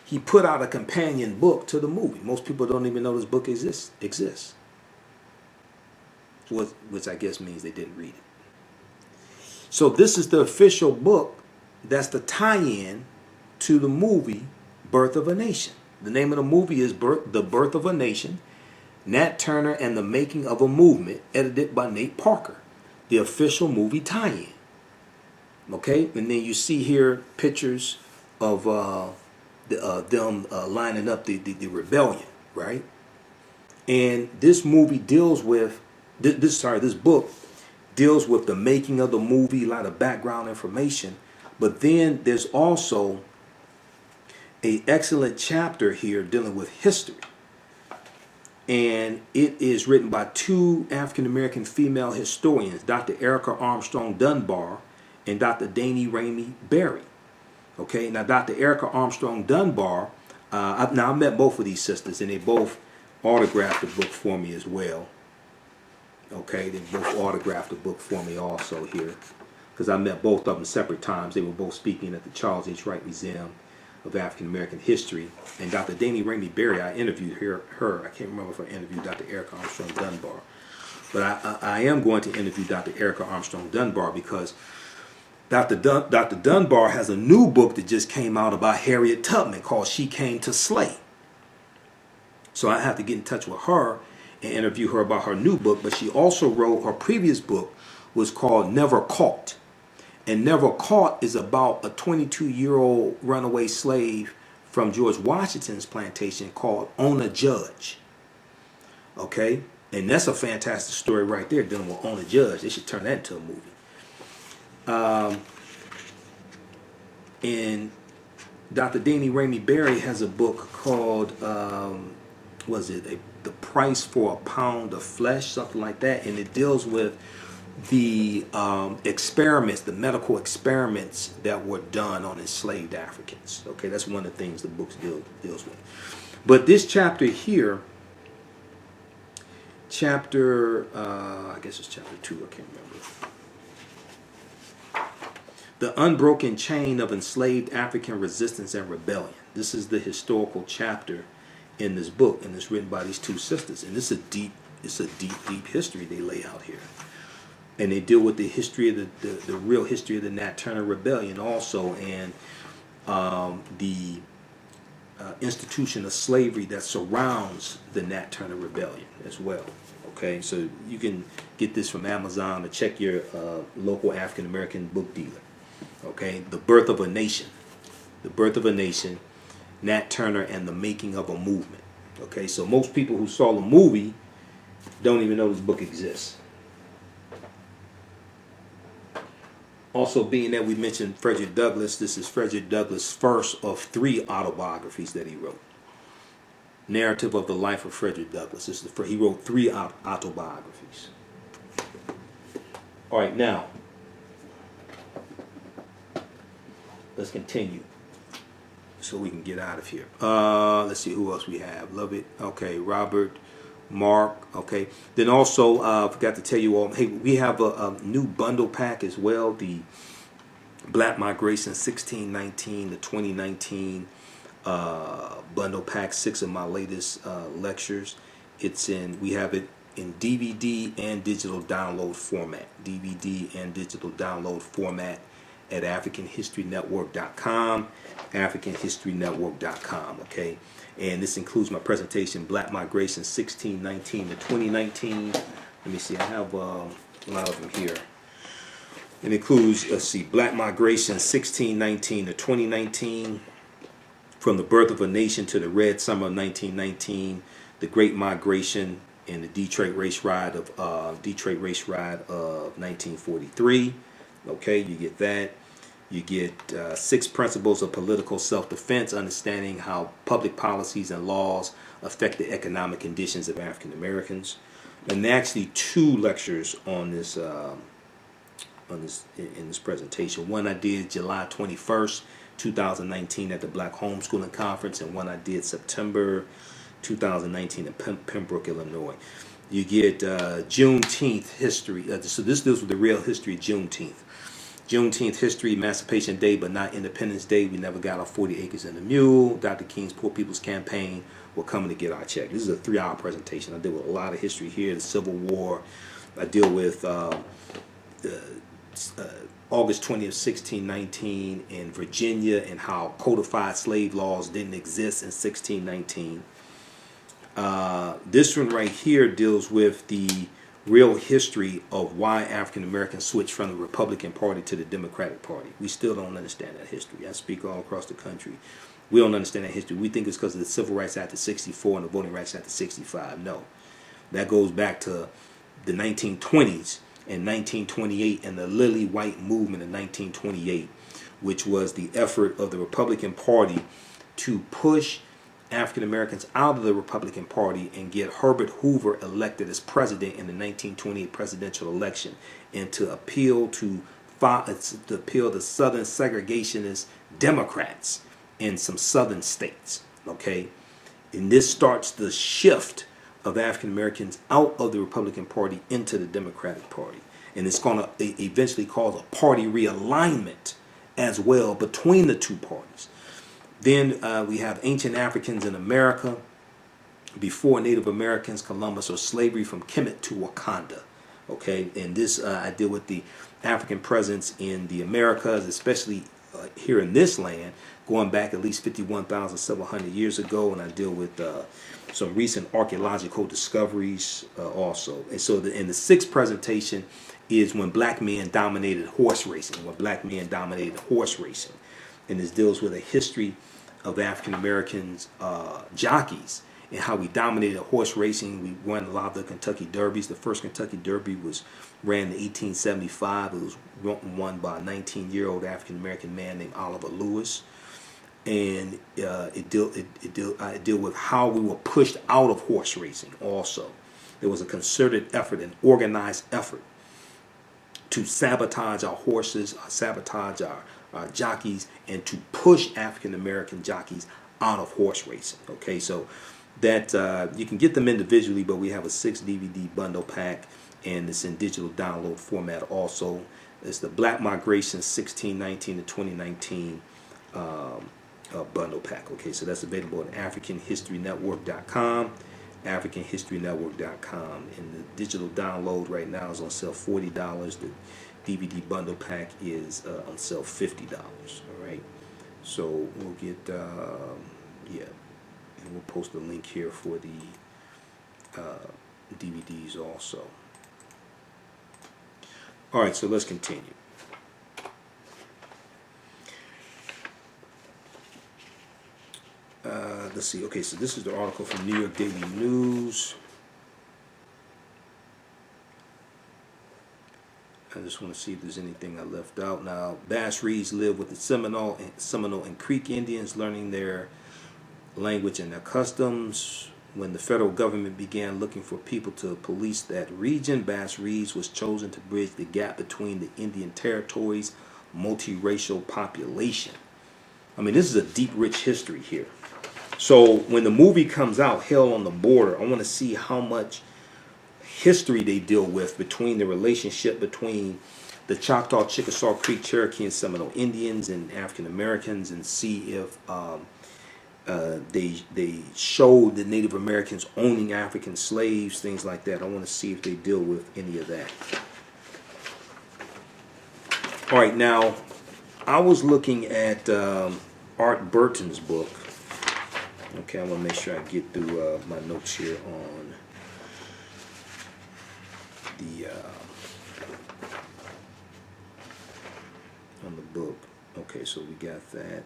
he put out a companion book to the movie. Most people don't even know this book exists, which I guess means they didn't read it. So this is the official book that's the tie-in to the movie Birth of a Nation. The name of the movie is The Birth of a Nation, Nat Turner and the Making of a Movement, edited by Nate Parker, the official movie tie-in. Okay, and then you see here pictures of them lining up the rebellion, right? And this movie deals with this book deals with the making of the movie, a lot of background information, but then there's also an excellent chapter here dealing with history. And it is written by 2 African-American female historians, Dr. Erica Armstrong Dunbar and Dr. Danny Ramey Berry. Okay, now Dr. Erica Armstrong Dunbar, I met both of these sisters, and they both autographed the book for me as well. Okay, they both autographed the book for me also here, because I met both of them separate times. They were both speaking at the Charles H. Wright Museum of African American History. And Dr. Danny Ramey Berry, I interviewed her. I can't remember if I interviewed Dr. Erica Armstrong Dunbar, but I am going to interview Dr. Erica Armstrong Dunbar because Dr. Dunbar has a new book that just came out about Harriet Tubman called She Came to Slay. So I have to get in touch with her and interview her about her new book. But she also wrote, her previous book was called Never Caught. And Never Caught is about a 22-year-old runaway slave from George Washington's plantation called Ona Judge. Okay? And that's a fantastic story right there dealing with Ona Judge. They should turn that into a movie. And Dr. Danny Ramey Berry has a book called, The Price for a Pound of Flesh, something like that. And it deals with the experiments, the medical experiments that were done on enslaved Africans. Okay, that's one of the things the book deals with. But this chapter here, I guess it's chapter 2, I can't remember. The Unbroken Chain of Enslaved African Resistance and Rebellion. This is the historical chapter in this book, and it's written by these 2 sisters. And it's a deep history they lay out here. And they deal with the history of the real history of the Nat Turner Rebellion also, and the institution of slavery that surrounds the Nat Turner Rebellion as well. Okay, so you can get this from Amazon or check your local African American book dealer. Okay, The Birth of a Nation. The Birth of a Nation, Nat Turner and the Making of a Movement. Okay, so most people who saw the movie Don't even know this book exists. Also, being that we mentioned Frederick Douglass, this is Frederick Douglass' first of 3 autobiographies that he wrote. Narrative of the Life of Frederick Douglass. This is he wrote 3 autobiographies. All right, now let's continue so we can get out of here. Let's see who else we have. Love it. Okay, Robert, Mark. Okay, then also forgot to tell you all. Hey, we have a new bundle pack as well. The Black Migration 1619 to 2019 bundle pack. 6 of my latest lectures. We have it in DVD and digital download format. DVD and digital download format at AfricanHistoryNetwork.com. AfricanHistoryNetwork.com. Okay, and this includes my presentation, Black Migration 1619 to 2019. Let me see. I have a lot of them here. It includes, let's see, Black Migration 1619 to 2019. From the birth of a nation to the Red Summer of 1919, the Great Migration and the Detroit Race Ride of 1943. Okay, you get that. You get 6 principles of political self-defense, understanding how public policies and laws affect the economic conditions of African Americans, and actually 2 lectures on this in this presentation. One I did July 21st. 2019 at the Black Homeschooling Conference, and one I did September 2019 in Pembroke, Illinois. You get Juneteenth history. So this deals with the real history of Juneteenth. Juneteenth history, Emancipation Day, but not Independence Day. We never got our 40 acres and a mule. Dr. King's Poor People's Campaign. We're coming to get our check. This is a 3-hour presentation. I deal with a lot of history here. The Civil War. I deal with August 20th, 1619 in Virginia, and how codified slave laws didn't exist in 1619. This one right here deals with the real history of why African Americans switched from the Republican Party to the Democratic Party. We still don't understand that history. I speak all across the country. We don't understand that history. We think it's because of the Civil Rights Act of 64 and the Voting Rights Act of 65. No. That goes back to the 1920s. In 1928 and the Lily White movement in 1928, which was the effort of the Republican Party to push African Americans out of the Republican Party and get Herbert Hoover elected as president in the 1928 presidential election, and to appeal to Southern segregationist Democrats in some Southern states. Okay, and this starts the shift of African Americans out of the Republican Party into the Democratic Party. And it's going to eventually cause a party realignment as well between the 2 parties. Then we have ancient Africans in America before Native Americans, Columbus, or slavery from Kemet to Wakanda. Okay, and this I deal with the African presence in the Americas, especially here in this land, going back at least 51,700 years ago, and I deal with some recent archaeological discoveries also. And so in the 6th presentation is when black men dominated horse racing, and this deals with a history of African Americans jockeys and how we dominated horse racing. We won a lot of the Kentucky Derbies. The first Kentucky Derby was ran in 1875. It was won by a 19-year-old African American man named Oliver Lewis. And it deal with how we were pushed out of horse racing also. There was a concerted effort, an organized effort to sabotage our horses, sabotage our jockeys, and to push African American jockeys out of horse racing. Okay, so that you can get them individually, but we have a 6 DVD bundle pack, and it's in digital download format also. It's the Black Migration 1619 to 2019 bundle pack. Okay, so that's available at AfricanHistoryNetwork.com. AfricanHistoryNetwork.com. And the digital download right now is on sale $40. The DVD bundle pack is on sale $50. All right, so we'll get yeah, and we'll post a link here for the DVDs also. All right, so let's continue. Let's see. Okay, so this is the article from New York Daily News. I just want to see if there's anything I left out. Now, Bass Reeves lived with the Seminole and Creek Indians, learning their language and their customs. When the federal government began looking for people to police that region, Bass Reeves was chosen to bridge the gap between the Indian Territories' multiracial population. I mean, this is a deep, rich history here. So when the movie comes out, Hell on the Border, I want to see how much history they deal with between the relationship between the Choctaw, Chickasaw, Creek, Cherokee, and Seminole Indians and African Americans, and see if they show the Native Americans owning African slaves, things like that. I want to see if they deal with any of that. All right, now I was looking at Art Burton's book. Okay, I want to make sure I get through my notes here on the book. Okay, so we got that.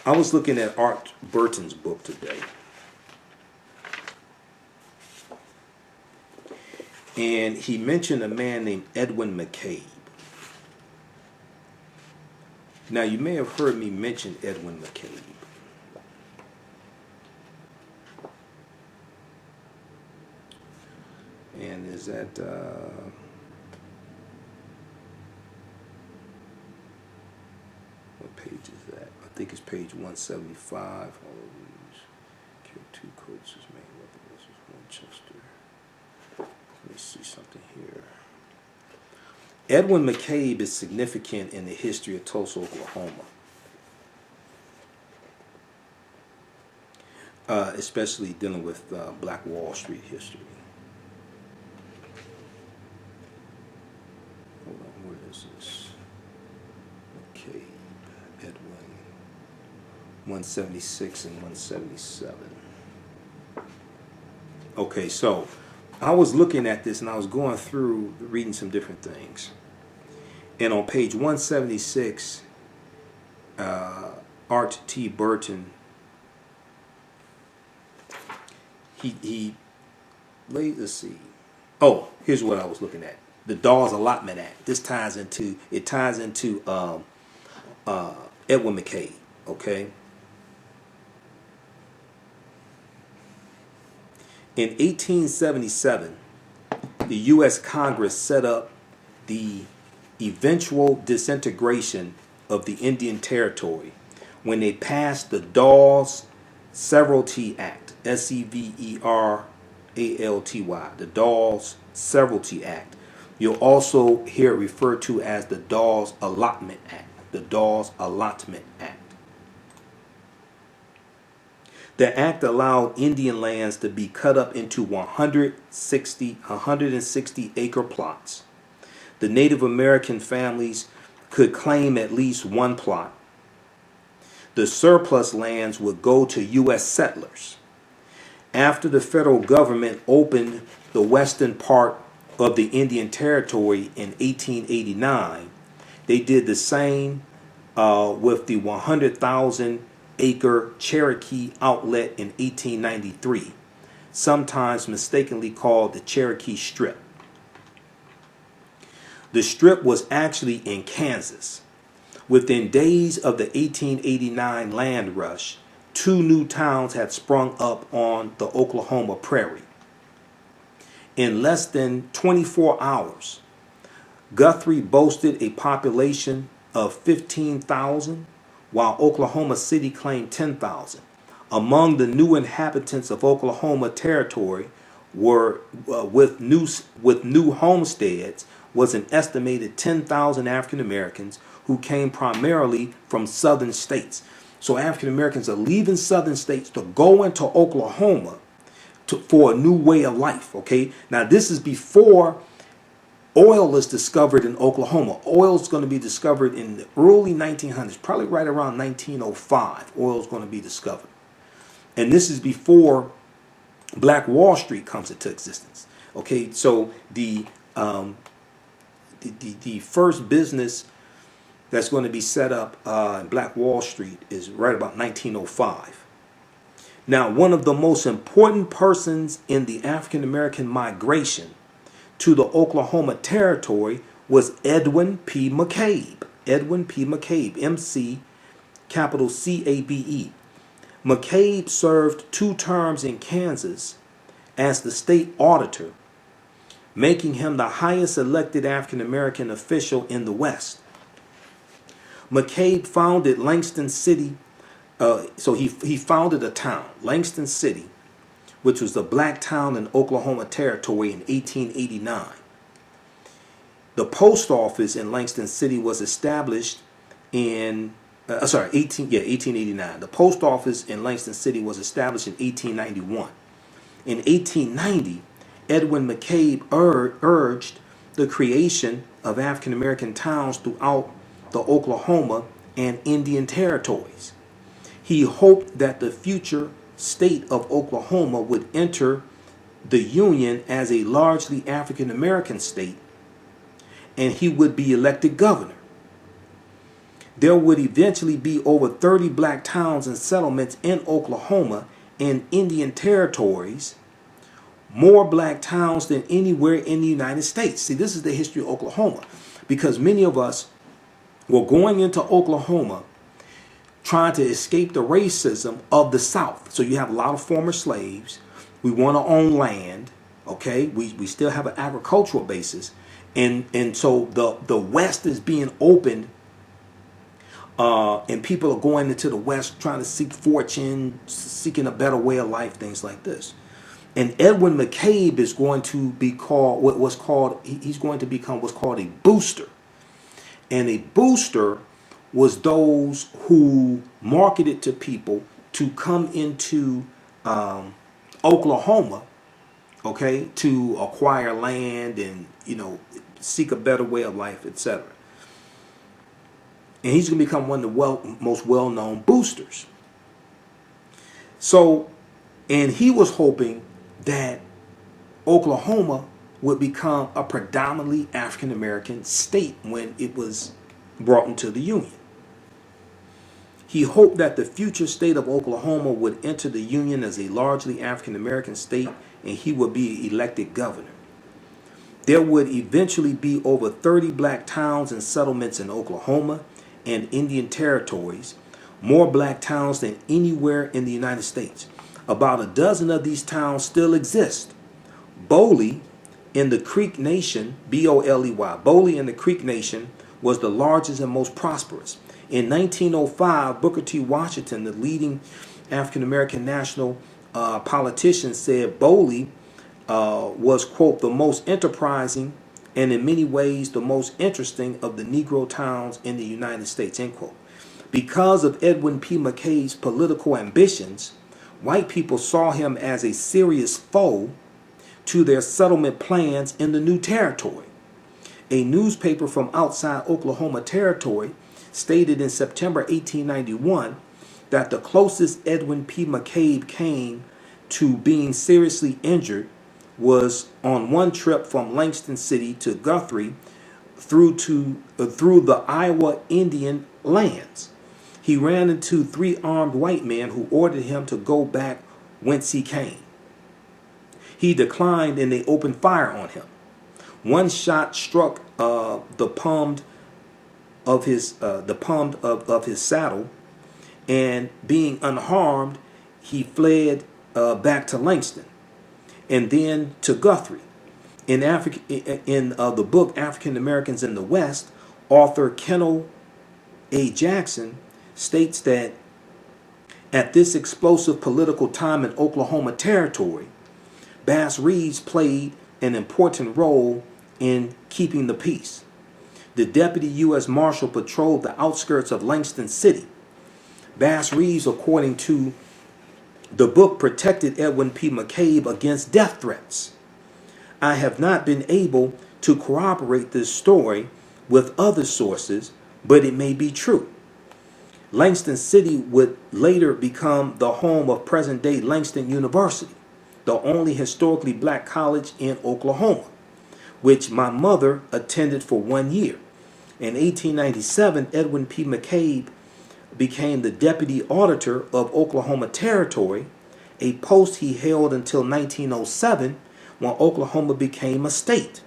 I was looking at Art Burton's book today, and he mentioned a man named Edwin McCabe. Now, you may have heard me mention Edwin McCabe. And is that what page is that? I think it's page 175. All of these killed 2 coaches, man. This is Winchester. Let me see something here. Edwin McCabe is significant in the history of Tulsa, Oklahoma, especially dealing with Black Wall Street history. Hold on, where is this? McCabe, Edwin, 176 and 177. Okay, so I was looking at this and I was going through reading some different things. And on page 176, Art T. Burton, he laid, let's see. Oh, here's what I was looking at. The Dawes Allotment Act. This ties into Edwin McCabe, okay? In 1877, the U.S. Congress set up the eventual disintegration of the Indian Territory when they passed the Dawes Severalty Act, Severalty, the Dawes Severalty Act. You'll also hear it referred to as the Dawes Allotment Act, the Dawes Allotment Act. The act allowed Indian lands to be cut up into 160 acre plots. The Native American families could claim at least one plot. The surplus lands would go to U.S. settlers. After the federal government opened the western part of the Indian Territory in 1889, they did the same with the 100,000 acre Cherokee outlet in 1893, sometimes mistakenly called the Cherokee Strip. The strip was actually in Kansas. Within days of the 1889 land rush, 2 new towns had sprung up on the Oklahoma prairie. In less than 24 hours, Guthrie boasted a population of 15,000, while Oklahoma City claimed 10,000. Among the new inhabitants of Oklahoma Territory were with new homesteads was an estimated 10,000 African Americans who came primarily from southern states. So African Americans are leaving southern states to go into Oklahoma for a new way of life. Okay, now this is before oil is discovered in Oklahoma. Oil is going to be discovered in the early 1900s, probably right around 1905. Oil is going to be discovered. And this is before Black Wall Street comes into existence. Okay, so the first business that's going to be set up in Black Wall Street is right about 1905. Now, one of the most important persons in the African American migration to the Oklahoma Territory was Edwin P. McCabe. Edwin P. McCabe, MC, capital C-A-B-E. McCabe served 2 terms in Kansas as the state auditor, making him the highest elected African American official in the West. McCabe founded Langston City. He founded a town, Langston City, which was a black town in Oklahoma Territory in 1889. The post office in Langston City was established in 1889. The post office in Langston City was established in 1891. In 1890, Edwin McCabe urged the creation of African American towns throughout the Oklahoma and Indian territories. He hoped that the future state of Oklahoma would enter the Union as a largely African American state, and he would be elected governor. There would eventually be over 30 black towns and settlements in Oklahoma and Indian territories, more black towns than anywhere in the United States. See, this is the history of Oklahoma, because many of us were going into Oklahoma trying to escape the racism of the South. So you have a lot of former slaves. We want to own land. Okay, we still have an agricultural basis, and so the West is being opened, and people are going into the West trying to seek fortune, seeking a better way of life, things like this. And Edwin McCabe is going to be called he's going to become what's called a booster, and a booster was those who marketed to people to come into Oklahoma, okay, to acquire land and, seek a better way of life, etc. And he's going to become one of the most well-known boosters. So, and he was hoping that Oklahoma would become a predominantly African-American state when it was brought into the Union. He hoped that the future state of Oklahoma would enter the Union as a largely African-American state, and he would be elected governor. There would eventually be over 30 black towns and settlements in Oklahoma and Indian territories, more black towns than anywhere in the United States. About a dozen of these towns still exist. Boley in the Creek Nation, B-O-L-E-Y, Boley in the Creek Nation was the largest and most prosperous. In 1905, Booker T. Washington, the leading African-American national politician, said Boley was, quote, the most enterprising and in many ways the most interesting of the Negro towns in the United States, end quote. Because of Edwin P. McCabe's political ambitions, white people saw him as a serious foe to their settlement plans in the new territory. A newspaper from outside Oklahoma Territory stated in September 1891 that the closest Edwin P. McCabe came to being seriously injured was on one trip from Langston City to Guthrie through the Iowa Indian lands. He ran into 3 armed white men who ordered him to go back whence he came. He declined, and they opened fire on him. One shot struck the palm of his saddle, and being unharmed, he fled back to Langston, and then to Guthrie. In the book African Americans in the West, author Kendall A. Jackson states that at this explosive political time in Oklahoma Territory, Bass Reeves played an important role in keeping the peace. The deputy U.S. Marshal patrolled the outskirts of Langston City. Bass Reeves, according to the book, protected Edwin P. McCabe against death threats. I have not been able to corroborate this story with other sources, but it may be true. Langston City would later become the home of present-day Langston University, the only historically black college in Oklahoma, which my mother attended for 1 year. In 1897, Edwin P. McCabe became the deputy auditor of Oklahoma Territory a post he held until 1907 when Oklahoma became a state.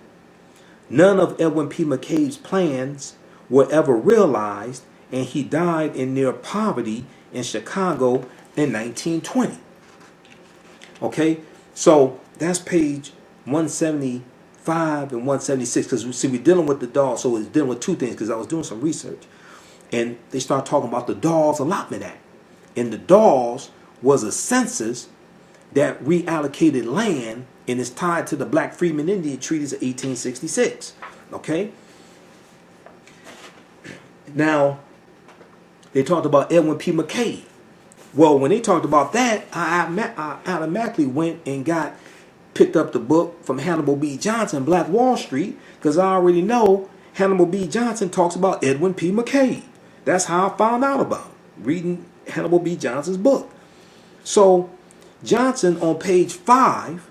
None of Edwin P. McCabe's plans were ever realized, and he died in near poverty in Chicago in 1920. Okay, so that's page 175 and 176, because see, we're dealing with the Dawes, so it's dealing with two things, because I was doing some research, and they start talking about the Dawes Allotment Act. And the Dawes was a census that reallocated land, and is tied to the Black Freedmen Indian Treaties of 1866. Okay? Now, they talked about Edwin P. McCabe. Well, when they talked about that, I automatically went and picked up the book from Hannibal B. Johnson, Black Wall Street, because I already know Hannibal B. Johnson talks about Edwin P. McCabe. That's how I found out about him, reading Hannibal B. Johnson's book. So Johnson on page 5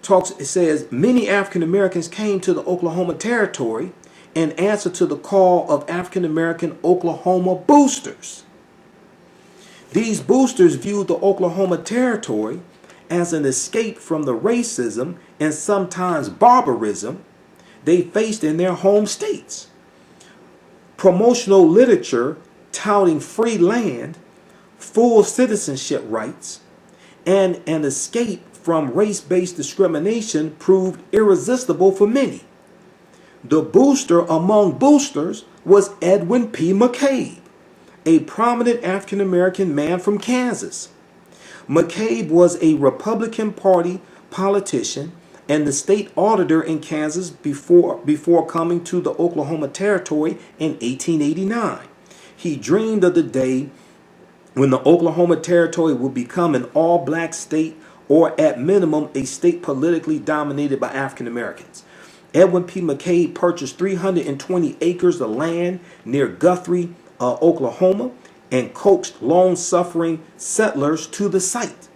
it says, many African Americans came to the Oklahoma Territory in answer to the call of African American Oklahoma boosters. These boosters viewed the Oklahoma Territory as an escape from the racism and sometimes barbarism they faced in their home states. Promotional literature touting free land, full citizenship rights, and an escape from race-based discrimination proved irresistible for many. The booster among boosters was Edwin P. McCabe, a prominent African-American man from Kansas. McCabe was a Republican Party politician and the state auditor in Kansas before coming to the Oklahoma Territory in 1889. He dreamed of the day when the Oklahoma Territory would become an all-black state, or at minimum a state politically dominated by African Americans. Edwin P. McCabe purchased 320 acres of land near Guthrie, Oklahoma, and coaxed long-suffering settlers to the site.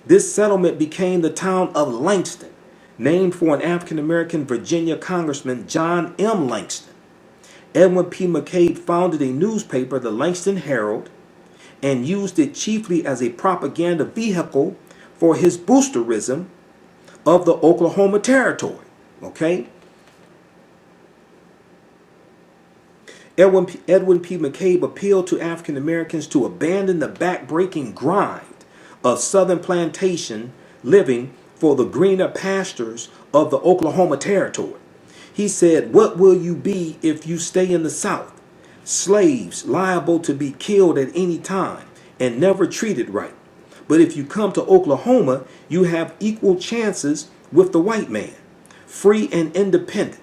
This settlement became the town of Langston, named for an African-American Virginia Congressman, John M. Langston. Edwin P. McCabe founded a newspaper, the Langston Herald, and used it chiefly as a propaganda vehicle for his boosterism of the Oklahoma Territory. Okay? Edwin P. McCabe appealed to African Americans to abandon the back-breaking grind of Southern plantation living for the greener pastures of the Oklahoma Territory. He said, "What will you be if you stay in the South? Slaves liable to be killed at any time and never treated right. But if you come to Oklahoma, you have equal chances with the white man, free and independent.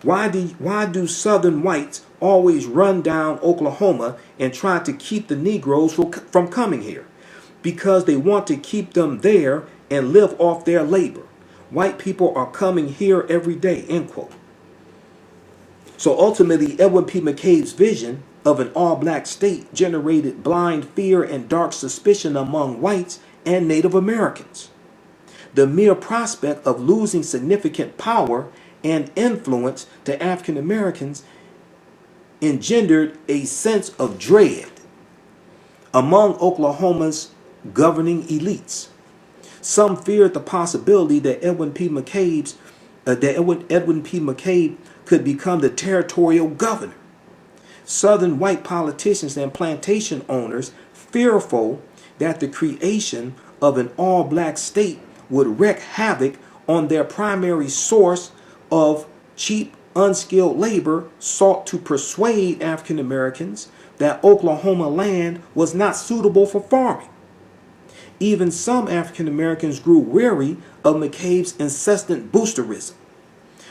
Why do Southern whites always run down Oklahoma and try to keep the Negroes from coming here? Because they want to keep them there and live off their labor. White people are coming here every day," end quote. So ultimately, Edwin P. McCabe's vision of an all-black state generated blind fear and dark suspicion among whites and Native Americans. The mere prospect of losing significant power and influence to African Americans engendered a sense of dread among Oklahoma's governing elites. Some feared the possibility that Edwin P. McCabe could become the territorial governor. Southern white politicians and plantation owners, fearful that the creation of an all-black state would wreak havoc on their primary source of cheap, unskilled labor, sought to persuade African Americans that Oklahoma land was not suitable for farming. Even some African Americans grew weary of McCabe's incessant boosterism.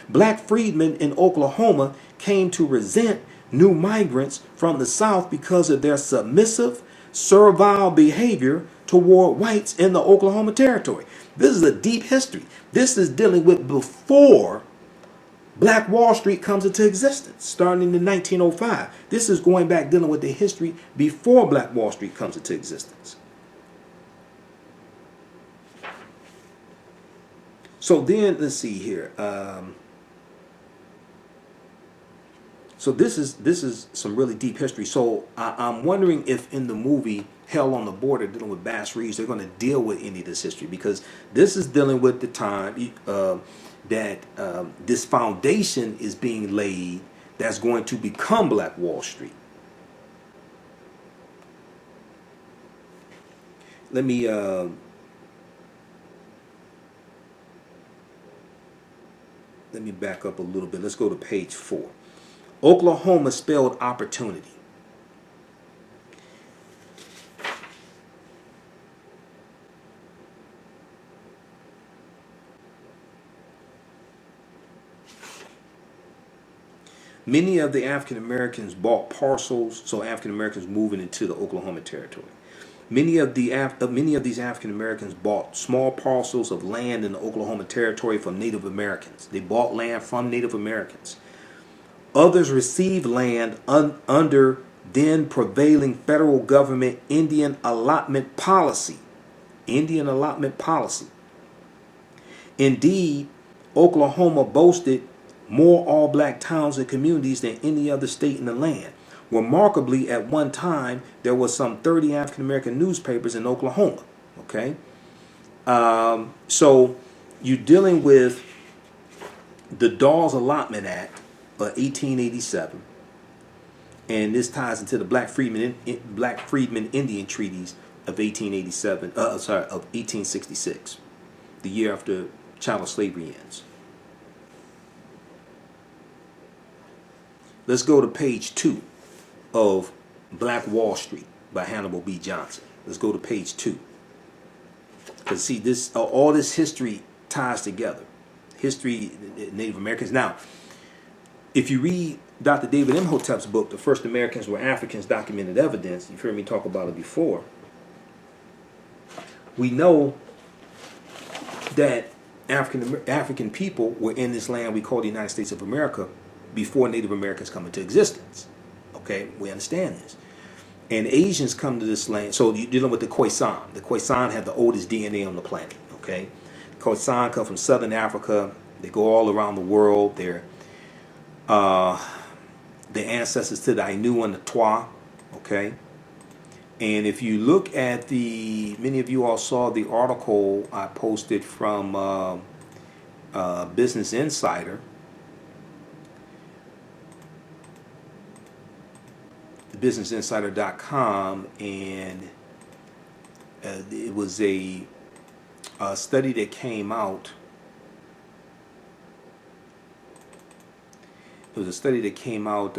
Black freedmen in Oklahoma came to resent new migrants from the South because of their submissive, servile behavior toward whites in the Oklahoma Territory. This is a deep history. This is dealing with before Black Wall Street comes into existence, starting in 1905. This is going back dealing with the history before Black Wall Street comes into existence. So then, let's see here. So this is some really deep history. So I'm wondering if in the movie Hell on the Border, dealing with Bass Reeves, they're going to deal with any of this history, because this is dealing with the time that this foundation is being laid that's going to become Black Wall Street. Let me back up a little bit. Let's go to page 4. Oklahoma spelled opportunity. Many of the African Americans bought parcels, so African Americans moving into the Oklahoma territory. Many of these African Americans bought small parcels of land in the Oklahoma territory from Native Americans. They bought land from Native Americans. Others received land under then prevailing federal government Indian allotment policy. Indian allotment policy. Indeed, Oklahoma boasted more all-black towns and communities than any other state in the land. Remarkably, at one time, there was some 30 African-American newspapers in Oklahoma. Okay? So you're dealing with the Dawes Allotment Act of 1887. And this ties into the Black Freedmen Indian Treaties of 1866, the year after chattel slavery ends. Let's go to page 2 of Black Wall Street by Hannibal B. Johnson. Let's go to page 2. Because see, this all this history ties together. History, Native Americans. Now, if you read Dr. David Imhotep's book, The First Americans Were Africans, Documented Evidence, you've heard me talk about it before, we know that African people were in this land we call the United States of America before Native Americans come into existence. Okay, we understand this. And Asians come to this land. So you're dealing with the Khoisan. The Khoisan have the oldest DNA on the planet. Okay, Khoisan come from Southern Africa. They go all around the world. They're the ancestors to the Ainu and the Twa. Okay, and if you look at many of you all saw the article I posted from Business Insider. BusinessInsider.com, and it was a study that came out. It was a study that came out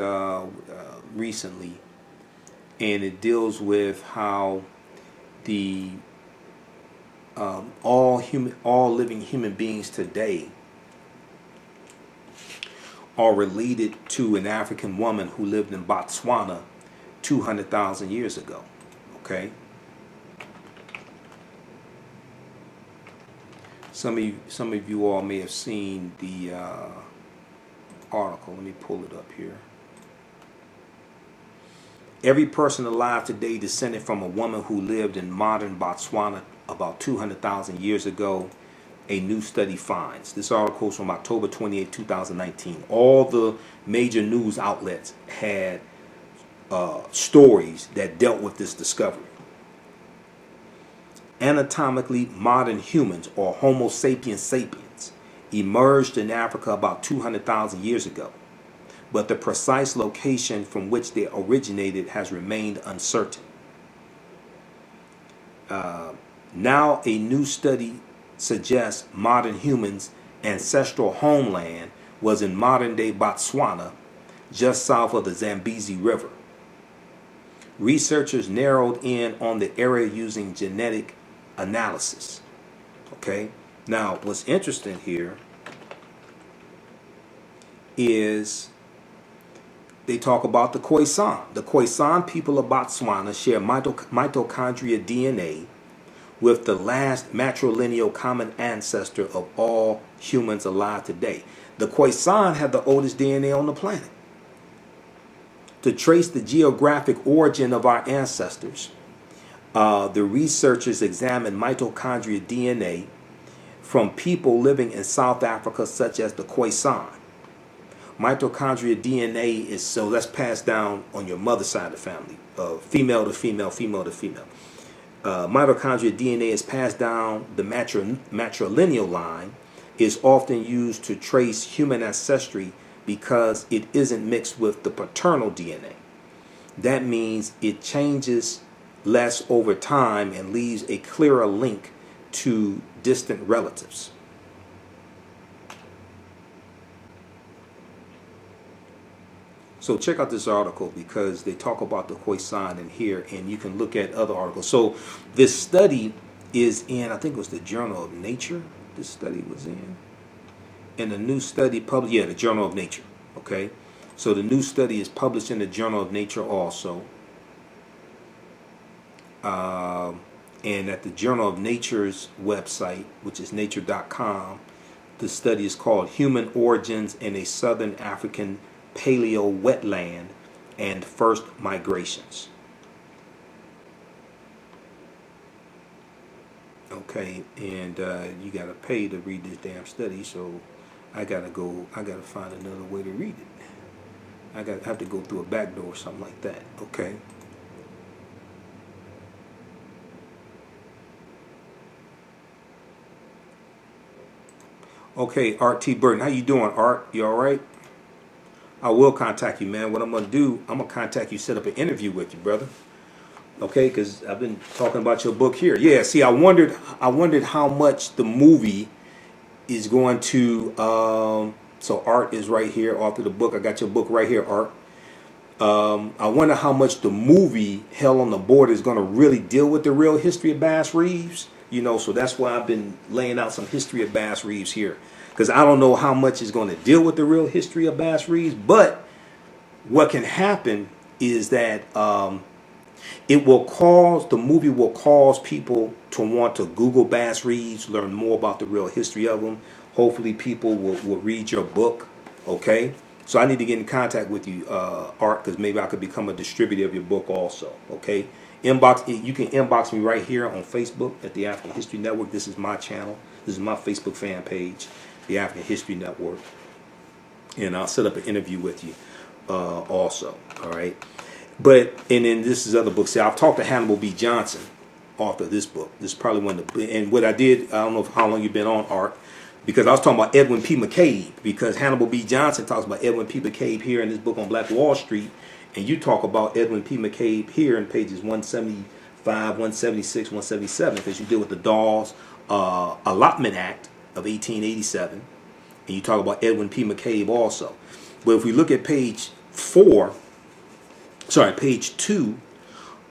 recently, and it deals with how the all living human beings today are related to an African woman who lived in Botswana 200,000 years ago. Okay, some of you all may have seen the article. Let me pull it up here. Every person alive today descended from a woman who lived in modern Botswana about 200,000 years ago, a new study finds. This article is from October 28, 2019. All the major news outlets had stories that dealt with this discovery. Anatomically modern humans, or Homo sapiens sapiens, emerged in Africa about 200,000 years ago, but the precise location from which they originated has remained uncertain. Now a new study suggests modern humans' ancestral homeland was in modern-day Botswana, just south of the Zambezi River. Researchers narrowed in on the area using genetic analysis. Okay, now what's interesting here is they talk about the Khoisan. The Khoisan people of Botswana share mitochondria DNA with the last matrilineal common ancestor of all humans alive today. The Khoisan have the oldest DNA on the planet. To trace the geographic origin of our ancestors, the researchers examined mitochondria DNA from people living in South Africa, such as the Khoisan. Mitochondria DNA is, so that's passed down on your mother's side of the family, female to female, female to female. Mitochondria DNA is passed down the matrilineal line, is often used to trace human ancestry because it isn't mixed with the paternal DNA. That means it changes less over time and leaves a clearer link to distant relatives. So check out this article because they talk about the Khoisan in here, and you can look at other articles. So this study is in, I think it was the Journal of Nature. This study was in. And the new study published, the Journal of Nature. Okay, so the new study is published in the Journal of Nature also. And at the Journal of Nature's website, which is nature.com, the study is called Human Origins in a Southern African Paleo Wetland and First Migrations. Okay, and you got to pay to read this damn study, so I got to find another way to read it. I have to go through a back door or something like that, okay? Okay, Art T. Burton, how you doing, Art? You all right? I will contact you, man. What I'm going to do, I'm going to contact you, set up an interview with you, brother. Okay, because I've been talking about your book here. Yeah, see, I wondered how much the movie is going to, so Art is right here, author of the book. I got your book right here, Art. I wonder how much the movie Hell on the Border is going to really deal with the real history of Bass Reeves. You know, so that's why I've been laying out some history of Bass Reeves here. Because I don't know how much is going to deal with the real history of Bass Reeves. But what can happen is that the movie will cause people to want to Google Bass Reeves, learn more about the real history of him. Hopefully people will read your book, okay? So I need to get in contact with you, Art, because maybe I could become a distributor of your book also, okay? You can inbox me right here on Facebook at the African History Network. This is my channel. This is my Facebook fan page, the African History Network. And I'll set up an interview with you also, all right? And then this is other books. See, I've talked to Hannibal B. Johnson, author of this book. This is probably one of the, and what I did, I don't know how long you've been on, Art, because I was talking about Edwin P. McCabe, because Hannibal B. Johnson talks about Edwin P. McCabe here in this book on Black Wall Street, and you talk about Edwin P. McCabe here in pages 175, 176, 177, because you deal with the Dawes Allotment Act of 1887, and you talk about Edwin P. McCabe also. But if we look at page 2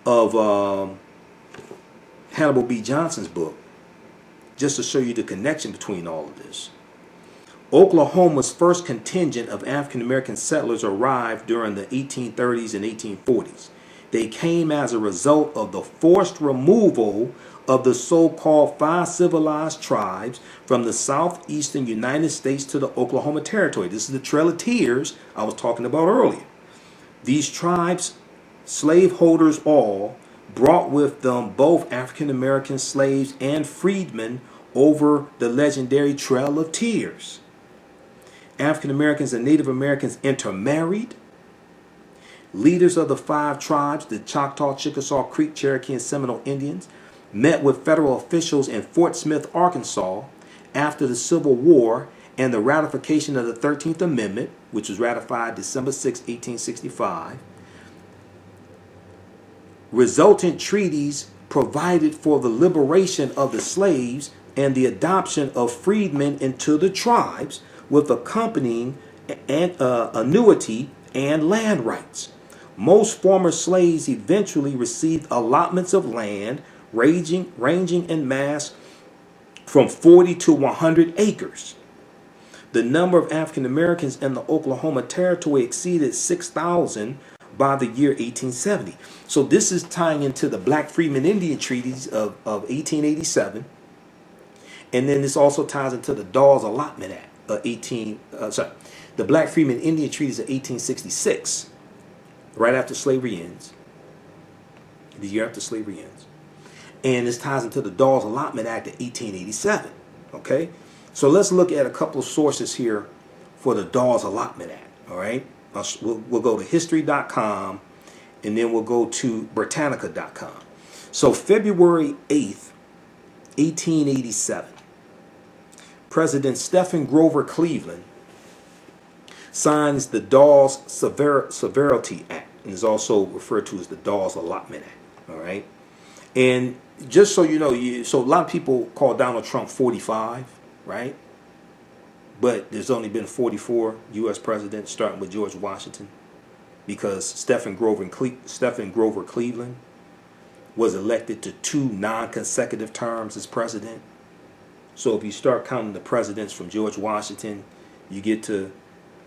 of Hannibal B. Johnson's book, just to show you the connection between all of this. Oklahoma's first contingent of African American settlers arrived during the 1830s and 1840s. They came as a result of the forced removal of the so-called 5 civilized tribes from the southeastern United States to the Oklahoma Territory. This is the Trail of Tears I was talking about earlier. These tribes, slaveholders all, brought with them both African American slaves and freedmen over the legendary Trail of Tears. African Americans and Native Americans intermarried. Leaders of the 5 tribes, the Choctaw, Chickasaw, Creek, Cherokee, and Seminole Indians, met with federal officials in Fort Smith, Arkansas, after the Civil War and the ratification of the 13th Amendment, which was ratified December 6, 1865. Resultant treaties provided for the liberation of the slaves and the adoption of freedmen into the tribes, with accompanying annuity and land rights. Most former slaves eventually received allotments of land ranging in mass from 40 to 100 acres. The number of African Americans in the Oklahoma Territory exceeded 6,000 by the year 1870. So this is tying into the Black Freedmen Indian Treaties of 1887. And then this also ties into the Dawes Allotment Act of the Black Freedmen Indian Treaties of 1866, right after slavery ends, the year after slavery ends. And this ties into the Dawes Allotment Act of 1887. Okay? So let's look at a couple of sources here for the Dawes Allotment Act. All right, we'll go to history.com, and then we'll go to Britannica.com. So February 8th, 1887, President Stephen Grover Cleveland signs the Dawes Severity Act, and is also referred to as the Dawes Allotment Act. All right, and just so you know, so a lot of people call Donald Trump 45, right? But there's only been 44 U.S. presidents, starting with George Washington, because Stephen Grover Cleveland was elected to 2 non-consecutive terms as president. So if you start counting the presidents from George Washington, you get to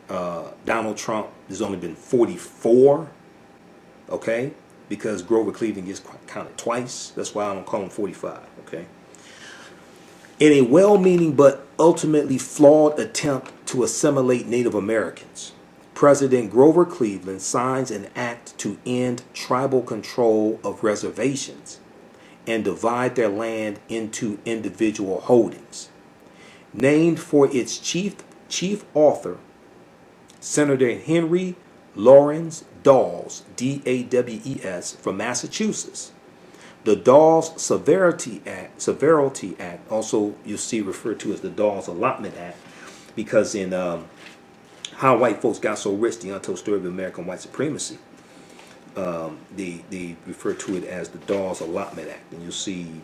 Donald Trump. There's only been 44, okay? Because Grover Cleveland gets counted twice. That's why I don't call him 45, okay? In a well-meaning but ultimately flawed attempt to assimilate Native Americans, President Grover Cleveland signs an act to end tribal control of reservations and divide their land into individual holdings. Named for its chief author, Senator Henry Lawrence Dawes, D-A-W-E-S, from Massachusetts. The Dawes Severity Act, also you'll see referred to as the Dawes Allotment Act, because in how white folks got so rich, the untold story of American white supremacy, they refer to it as the Dawes Allotment Act, and you'll see,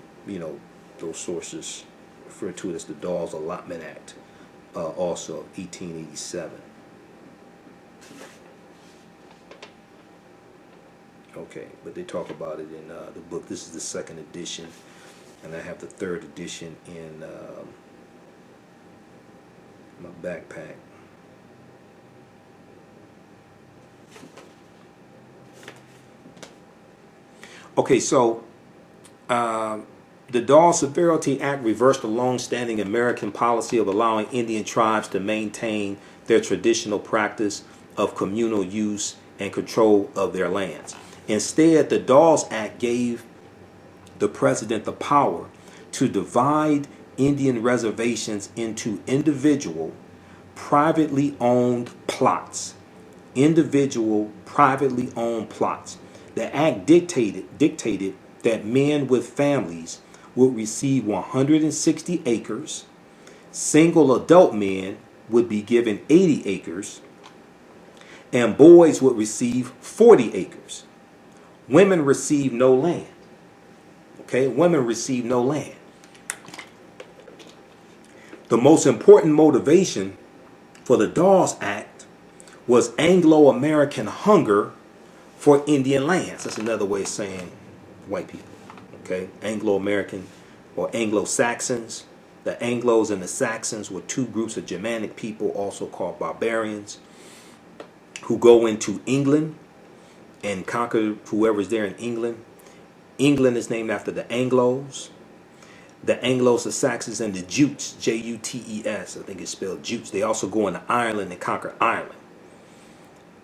those sources refer to it as the Dawes Allotment Act, also 1887. Okay, but they talk about it in the book. This is the second edition, and I have the third edition in my backpack. Okay, so the Dawes Severity Act reversed the long-standing American policy of allowing Indian tribes to maintain their traditional practice of communal use and control of their lands. Instead, the Dawes Act gave the president the power to divide Indian reservations into individual, privately owned plots. Individual, privately owned plots. The act dictated that men with families would receive 160 acres. Single adult men would be given 80 acres. And boys would receive 40 acres. Women receive no land. Okay, women receive no land. The most important motivation for the Dawes Act was Anglo-American hunger for Indian lands. That's another way of saying white people. Okay, Anglo-American or Anglo-Saxons. The Anglos and the Saxons were 2 groups of Germanic people, also called barbarians, who go into England and conquer whoever's there in England. England is named after the Anglos. The Anglos, the Saxons, and the Jutes, J-U-T-E-S, I think it's spelled Jutes. They also go into Ireland and conquer Ireland.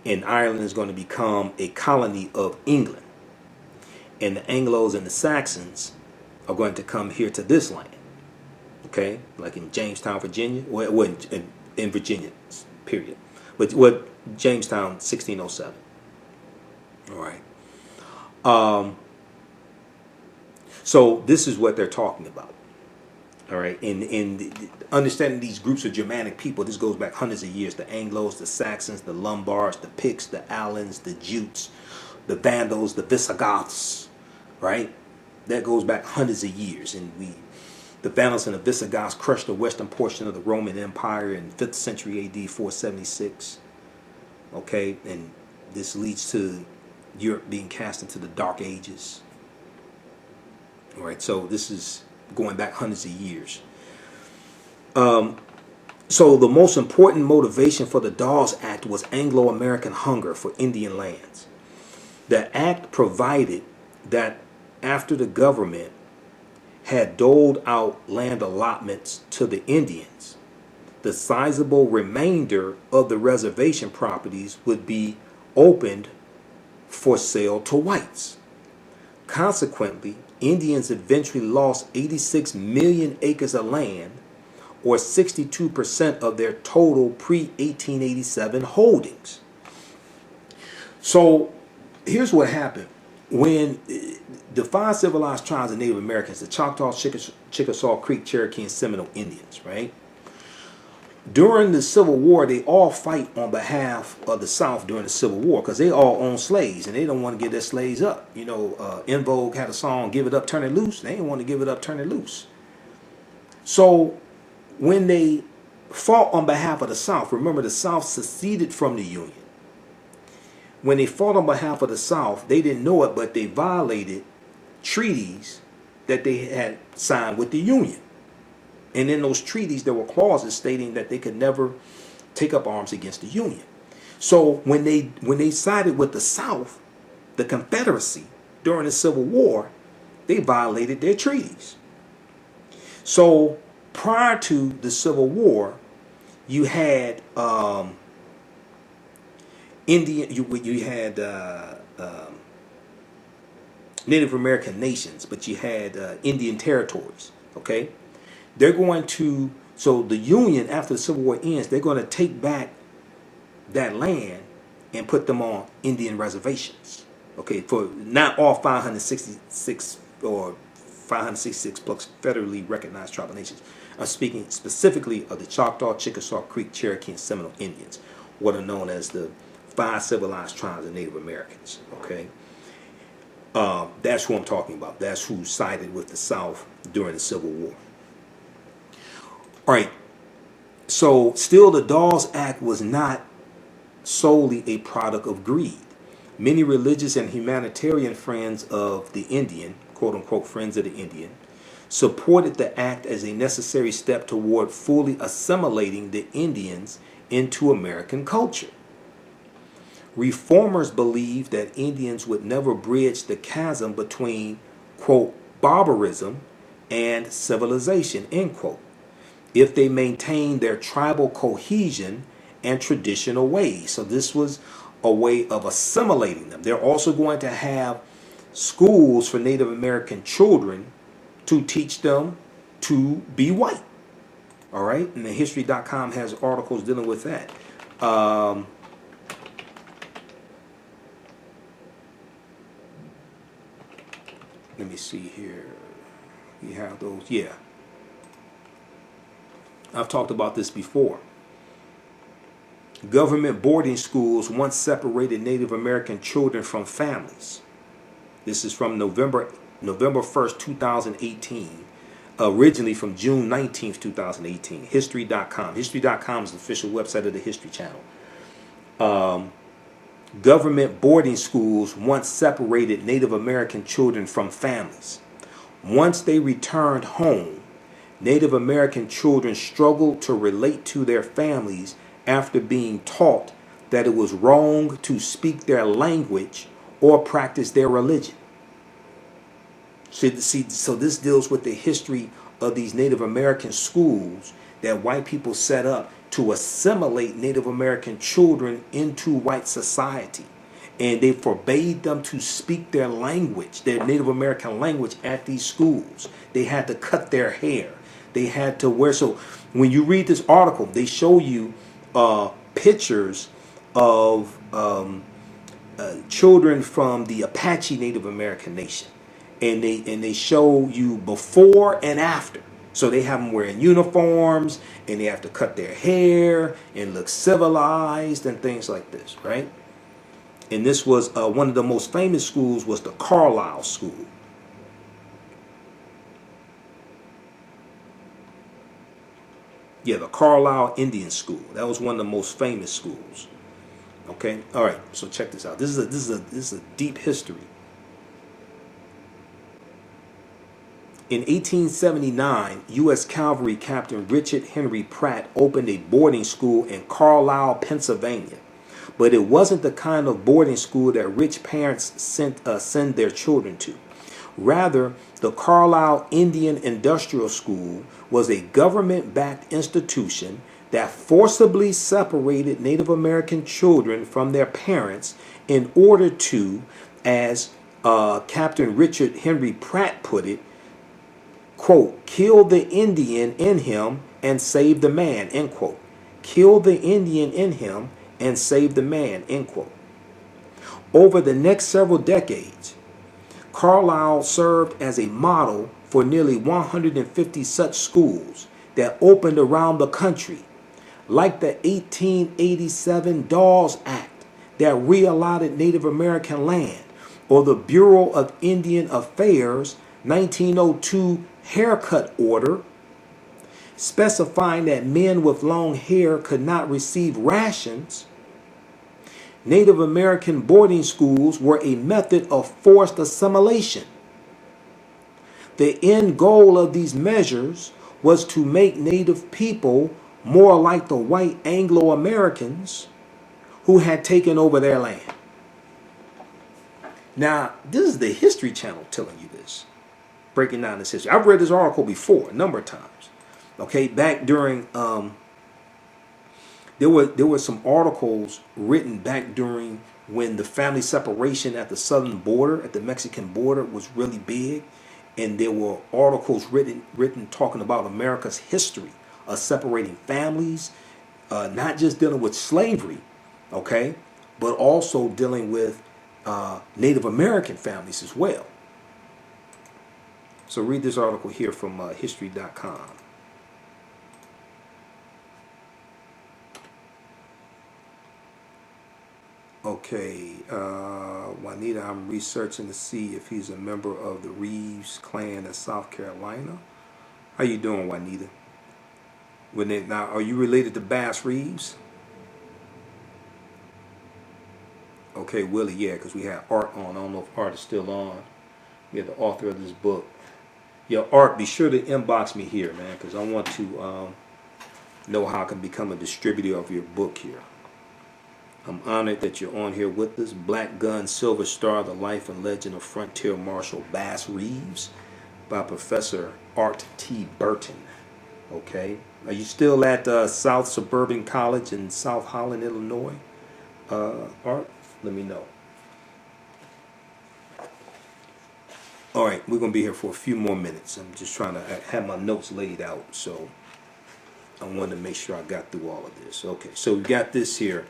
And Ireland is going to become a colony of England. And the Anglos and the Saxons are going to come here to this land. Okay? Like in Jamestown, Virginia. Well, in Virginia, period. But Jamestown, 1607. All right. So this is what they're talking about. All right. In understanding these groups of Germanic people, this goes back hundreds of years. The Anglos, the Saxons, the Lombards, the Picts, the Alans, the Jutes, the Vandals, the Visigoths. Right. That goes back hundreds of years. And the Vandals and the Visigoths crushed the western portion of the Roman Empire in 5th century AD, 476. Okay. And this leads to Europe being cast into the Dark Ages. All right, so this is going back hundreds of years. So the most important motivation for the Dawes Act was Anglo-American hunger for Indian lands. The act provided that after the government had doled out land allotments to the Indians, the sizable remainder of the reservation properties would be opened for sale to whites. Consequently, Indians eventually lost 86 million acres of land, or 62% of their total pre-1887 holdings. So here's what happened. When the five civilized tribes of Native Americans, the Choctaw, Chickasaw, Creek, Cherokee, and Seminole Indians, right? During the Civil War, they all fight on behalf of the South during the Civil War because they all own slaves and they don't want to give their slaves up. You know, En Vogue had a song, "Give It Up, Turn It Loose." They didn't want to give it up, turn it loose. So when they fought on behalf of the South, remember the South seceded from the Union. When they fought on behalf of the South, they didn't know it, but they violated treaties that they had signed with the Union. And in those treaties, there were clauses stating that they could never take up arms against the Union. So when they sided with the South, the Confederacy, during the Civil War, they violated their treaties. So prior to the Civil War, you had Native American nations, but you had Indian territories. Okay, they're going to, so the Union, after the Civil War ends, they're going to take back that land and put them on Indian reservations. Okay, for not all 566 or 566 plus federally recognized tribal nations. I'm speaking specifically of the Choctaw, Chickasaw, Creek, Cherokee, and Seminole Indians, what are known as the five civilized tribes of Native Americans. Okay, that's who I'm talking about. That's who sided with the South during the Civil War. All right, so still the Dawes Act was not solely a product of greed. Many religious and humanitarian friends of the Indian, quote unquote friends of the Indian, supported the act as a necessary step toward fully assimilating the Indians into American culture. Reformers believed that Indians would never bridge the chasm between, quote, barbarism and civilization, end quote, if they maintained their tribal cohesion and traditional ways. So this was a way of assimilating them. They're also going to have schools for Native American children to teach them to be white. All right, and the history.com has articles dealing with that. Let me see here. We have those. Yeah. I've talked about this before. Government boarding schools once separated Native American children from families. This is from November 1st, 2018. Originally from June 19th, 2018. History.com. History.com is the official website of the History Channel. Government boarding schools once separated Native American children from families. Once they returned home, Native American children struggled to relate to their families after being taught that it was wrong to speak their language or practice their religion. See, so this deals with the history of these Native American schools that white people set up to assimilate Native American children into white society. And they forbade them to speak their language, their Native American language, at these schools. They had to cut their hair. They had to wear, so when you read this article, they show you pictures of children from the Apache Native American nation, and they show you before and after. So they have them wearing uniforms, and they have to cut their hair and look civilized and things like this, right? And this was one of the most famous schools was the Carlisle School. Yeah, the Carlisle Indian School. That was one of the most famous schools. Okay, all right. So check this out. This is a deep history. In 1879, U.S. Cavalry Captain Richard Henry Pratt opened a boarding school in Carlisle, Pennsylvania. But it wasn't the kind of boarding school that rich parents send their children to. Rather, the Carlisle Indian Industrial School was a government-backed institution that forcibly separated Native American children from their parents in order to, as Captain Richard Henry Pratt put it, quote, kill the Indian in him and save the man, end quote. Kill the Indian in him and save the man, end quote. Over the next several decades, Carlisle served as a model for nearly 150 such schools that opened around the country, like the 1887 Dawes Act that reallotted Native American land, or the Bureau of Indian Affairs 1902 haircut order specifying that men with long hair could not receive rations. Native American boarding schools were a method of forced assimilation. The end goal of these measures was to make Native people more like the white Anglo-Americans who had taken over their land. Now, this is the History Channel telling you this, breaking down this history. I've read this article before a number of times. Okay, back during there were some articles written back during when the family separation at the southern border, at the Mexican border, was really big, and there were articles written talking about America's history of separating families, not just dealing with slavery, okay, but also dealing with Native American families as well. So read this article here from history.com. Okay, Juanita, I'm researching to see if he's a member of the Reeves clan in South Carolina. How you doing, Juanita? Now, are you related to Bass Reeves? Okay, Willie, yeah, because we had Art on. I don't know if Art is still on. We have the author of this book. Yeah, Art, be sure to inbox me here, man, because I want to know how I can become a distributor of your book here. I'm honored that you're on here with us. Black Gun, Silver Star, The Life and Legend of Frontier Marshal Bass Reeves by Professor Art T. Burton. Okay. Are you still at South Suburban College in South Holland, Illinois? Art, let me know. All right, we're going to be here for a few more minutes. I'm just trying to have my notes laid out, so I wanted to make sure I got through all of this. Okay, so we got this here.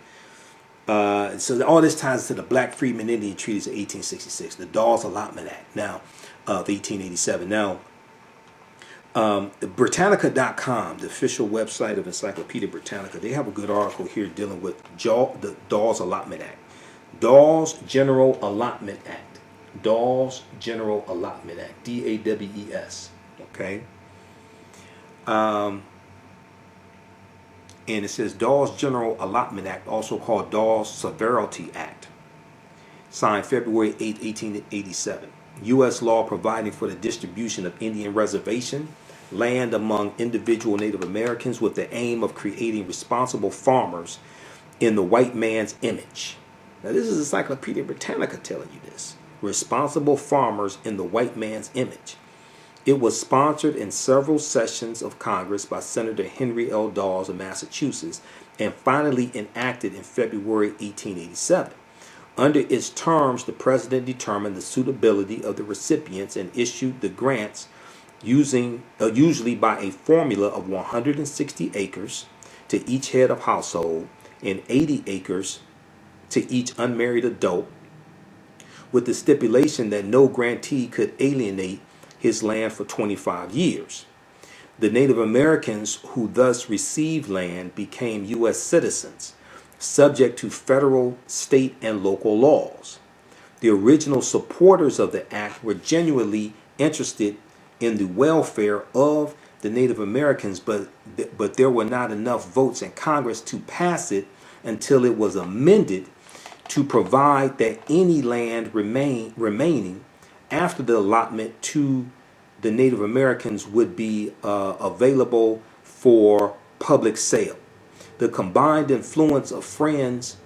So all this ties to the Black Freedmen Indian Treaties of 1866, the Dawes Allotment Act, now, of 1887. Now, Britannica.com, the official website of Encyclopedia Britannica, they have a good article here dealing with the Dawes Allotment Act. Dawes General Allotment Act. Dawes General Allotment Act. D-A-W-E-S. Okay? And it says Dawes General Allotment Act, also called Dawes Severalty Act, signed February 8, 1887. U.S. law providing for the distribution of Indian reservation land among individual Native Americans with the aim of creating responsible farmers in the white man's image. Now, this is Encyclopedia Britannica telling you this. Responsible farmers in the white man's image. It was sponsored in several sessions of Congress by Senator Henry L. Dawes of Massachusetts and finally enacted in February 1887. Under its terms, the president determined the suitability of the recipients and issued the grants usually by a formula of 160 acres to each head of household and 80 acres to each unmarried adult, with the stipulation that no grantee could alienate his land for 25 years. The Native Americans who thus received land became U.S. citizens, subject to federal, state, and local laws. The original supporters of the act were genuinely interested in the welfare of the Native Americans, but there were not enough votes in Congress to pass it until it was amended to provide that any land remaining after the allotment to the Native Americans would be available for public sale. The combined influence of friends,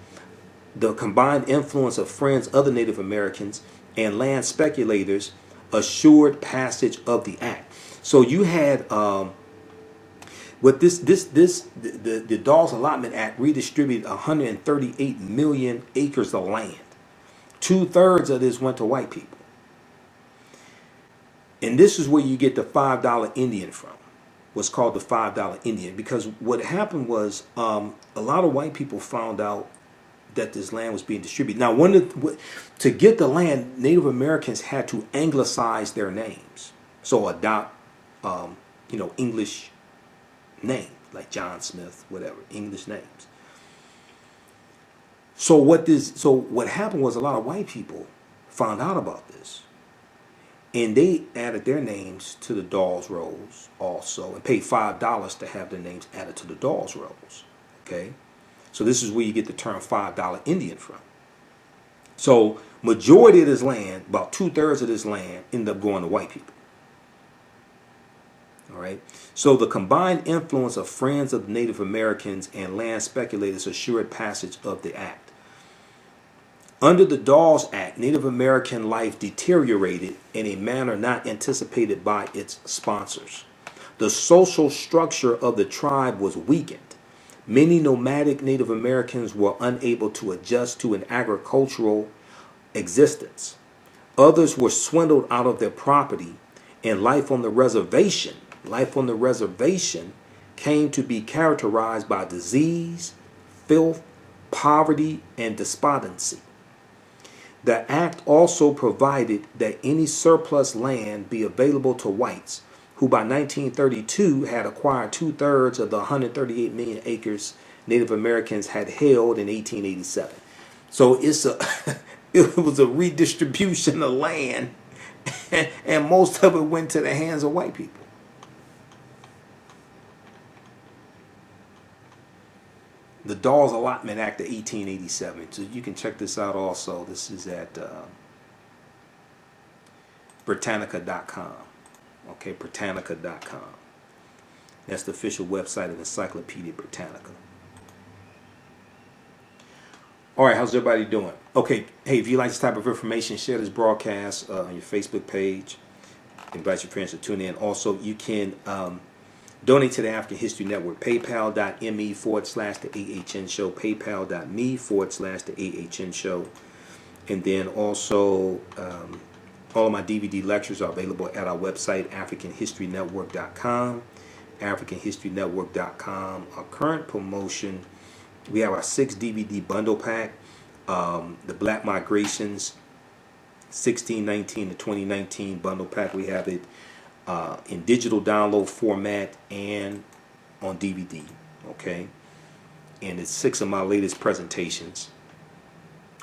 other Native Americans, and land speculators assured passage of the act. So you had with the Dawes Allotment Act redistributed 138 million acres of land. 2/3 of this went to white people. And this is where you get the $5 Indian from. What's called the $5 Indian. Because what happened was a lot of white people found out that this land was being distributed. Now, to get the land, Native Americans had to anglicize their names. So adopt, English name, like John Smith, whatever, English names. So what happened was a lot of white people found out about this. And they added their names to the Dawes rolls also, and paid $5 to have their names added to the Dawes rolls. Okay? So this is where you get the term $5 Indian from. So majority of this land, about 2/3 of this land, ended up going to white people. All right. So the combined influence of friends of Native Americans and land speculators assured passage of the act. Under the Dawes Act, Native American life deteriorated in a manner not anticipated by its sponsors. The social structure of the tribe was weakened. Many nomadic Native Americans were unable to adjust to an agricultural existence. Others were swindled out of their property, and life on the reservation came to be characterized by disease, filth, poverty, and despondency. The act also provided that any surplus land be available to whites, who by 1932 had acquired 2/3 of the 138 million acres Native Americans had held in 1887. So it was a redistribution of land, and most of it went to the hands of white people. The Dawes Allotment Act of 1887. So you can check this out also. This is at Britannica.com. Okay, Britannica.com. That's the official website of Encyclopedia Britannica. All right, how's everybody doing? Okay, hey, if you like this type of information, share this broadcast on your Facebook page. Invite your friends to tune in. Also, you can donate to the African History Network. PayPal.me/the AHN Show. PayPal.me/the AHN Show. And then also, all of my DVD lectures are available at our website, AfricanHistoryNetwork.com. AfricanHistoryNetwork.com. Our current promotion, we have our 6 DVD bundle pack. The Black Migrations 1619 to 2019 bundle pack. We have it in digital download format and on DVD. Okay, and it's 6 of my latest presentations.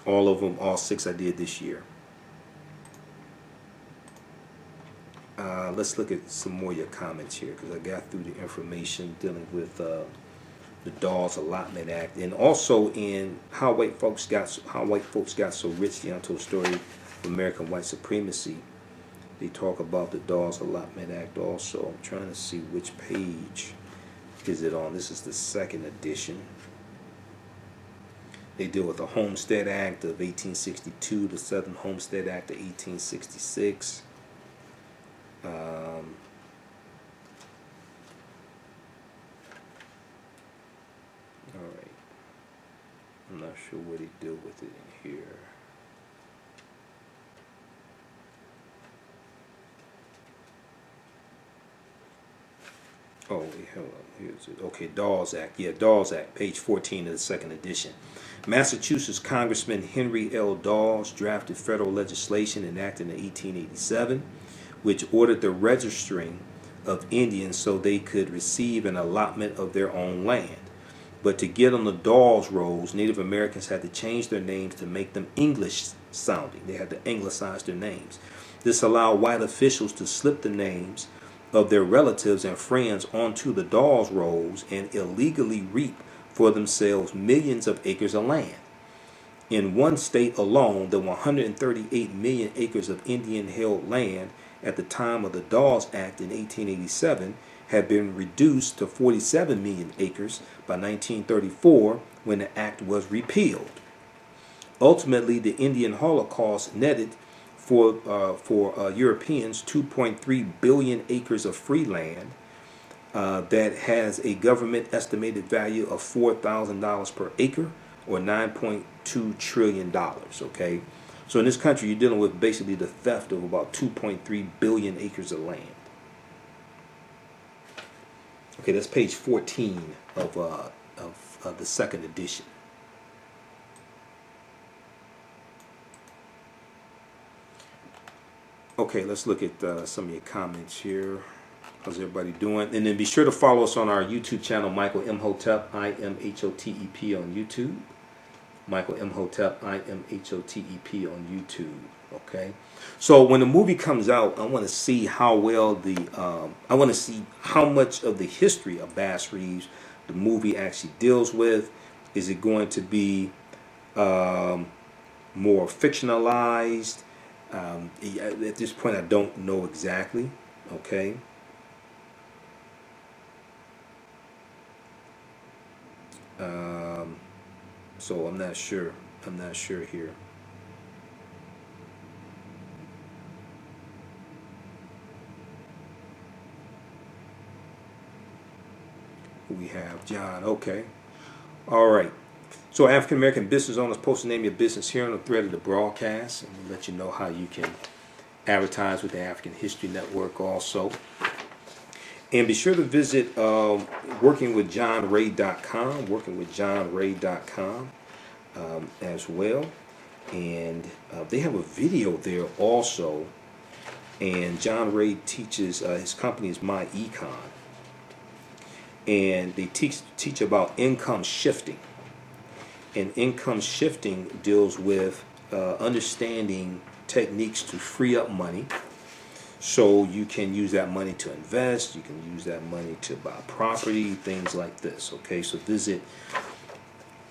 All of them, all 6 I did this year. Let's look at some more of your comments here, because I got through the information dealing with the Dawes Allotment Act, and also in how white folks got so rich. The untold story of American white supremacy. They talk about the Dawes Allotment Act also. I'm trying to see which page is it on. This is the 2nd edition. They deal with the Homestead Act of 1862, the Southern Homestead Act of 1866. Alright. I'm not sure what they deal with it in here. Oh, wait, hold on. Here's it. Okay, Dawes Act. Yeah, Dawes Act, page 14 of the 2nd edition. Massachusetts Congressman Henry L. Dawes drafted federal legislation enacted in 1887, which ordered the registering of Indians so they could receive an allotment of their own land. But to get on the Dawes rolls, Native Americans had to change their names to make them English sounding. They had to anglicize their names. This allowed white officials to slip the names of their relatives and friends onto the Dawes rolls and illegally reap for themselves millions of acres of land. In one state alone, the 138 million acres of Indian-held land at the time of the Dawes Act in 1887 had been reduced to 47 million acres by 1934 when the act was repealed. Ultimately, the Indian Holocaust netted for Europeans 2.3 billion acres of free land that has a government estimated value of $4,000 per acre, or $9.2 trillion. Okay, So in this country, you're dealing with basically the theft of about 2.3 billion acres of land. Okay, that's page 14 of the second edition. Okay, let's look at some of your comments here. How's everybody doing? And then be sure to follow us on our YouTube channel, Michael Imhotep, Imhotep on YouTube. Michael Imhotep, Imhotep on YouTube. Okay, so when the movie comes out, I want to see how well I want to see how much of the history of Bass Reeves the movie actually deals with. Is it going to be more fictionalized? At this point, I don't know exactly. Okay. So I'm not sure. I'm not sure here. We have John. Okay. All right. So African American business owners, post the name of your business here on the thread of the broadcast, and we'll let you know how you can advertise with the African History Network also. And be sure to visit workingwithjohnray.com, workingwithjohnray.com as well. And they have a video there also. And John Ray teaches, his company is My Econ. And they teach about income shifting. And income shifting deals with understanding techniques to free up money. So you can use that money to invest, you can use that money to buy property, things like this. Okay, so visit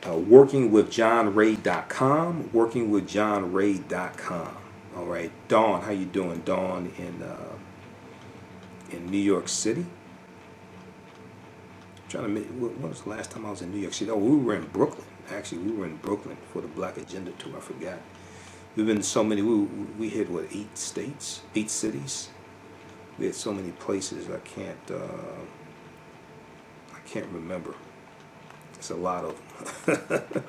workingwithjohnray.com, workingwithjohnray.com. All right, Dawn, how you doing? Dawn in New York City. I'm trying to make, when was the last time I was in New York City? Oh, we were in Brooklyn. Actually, we were in Brooklyn for the Black Agenda Tour. I forgot. We've been to so many. We hit what, 8 states, 8 cities. We had so many places. I can't remember. It's a lot of them.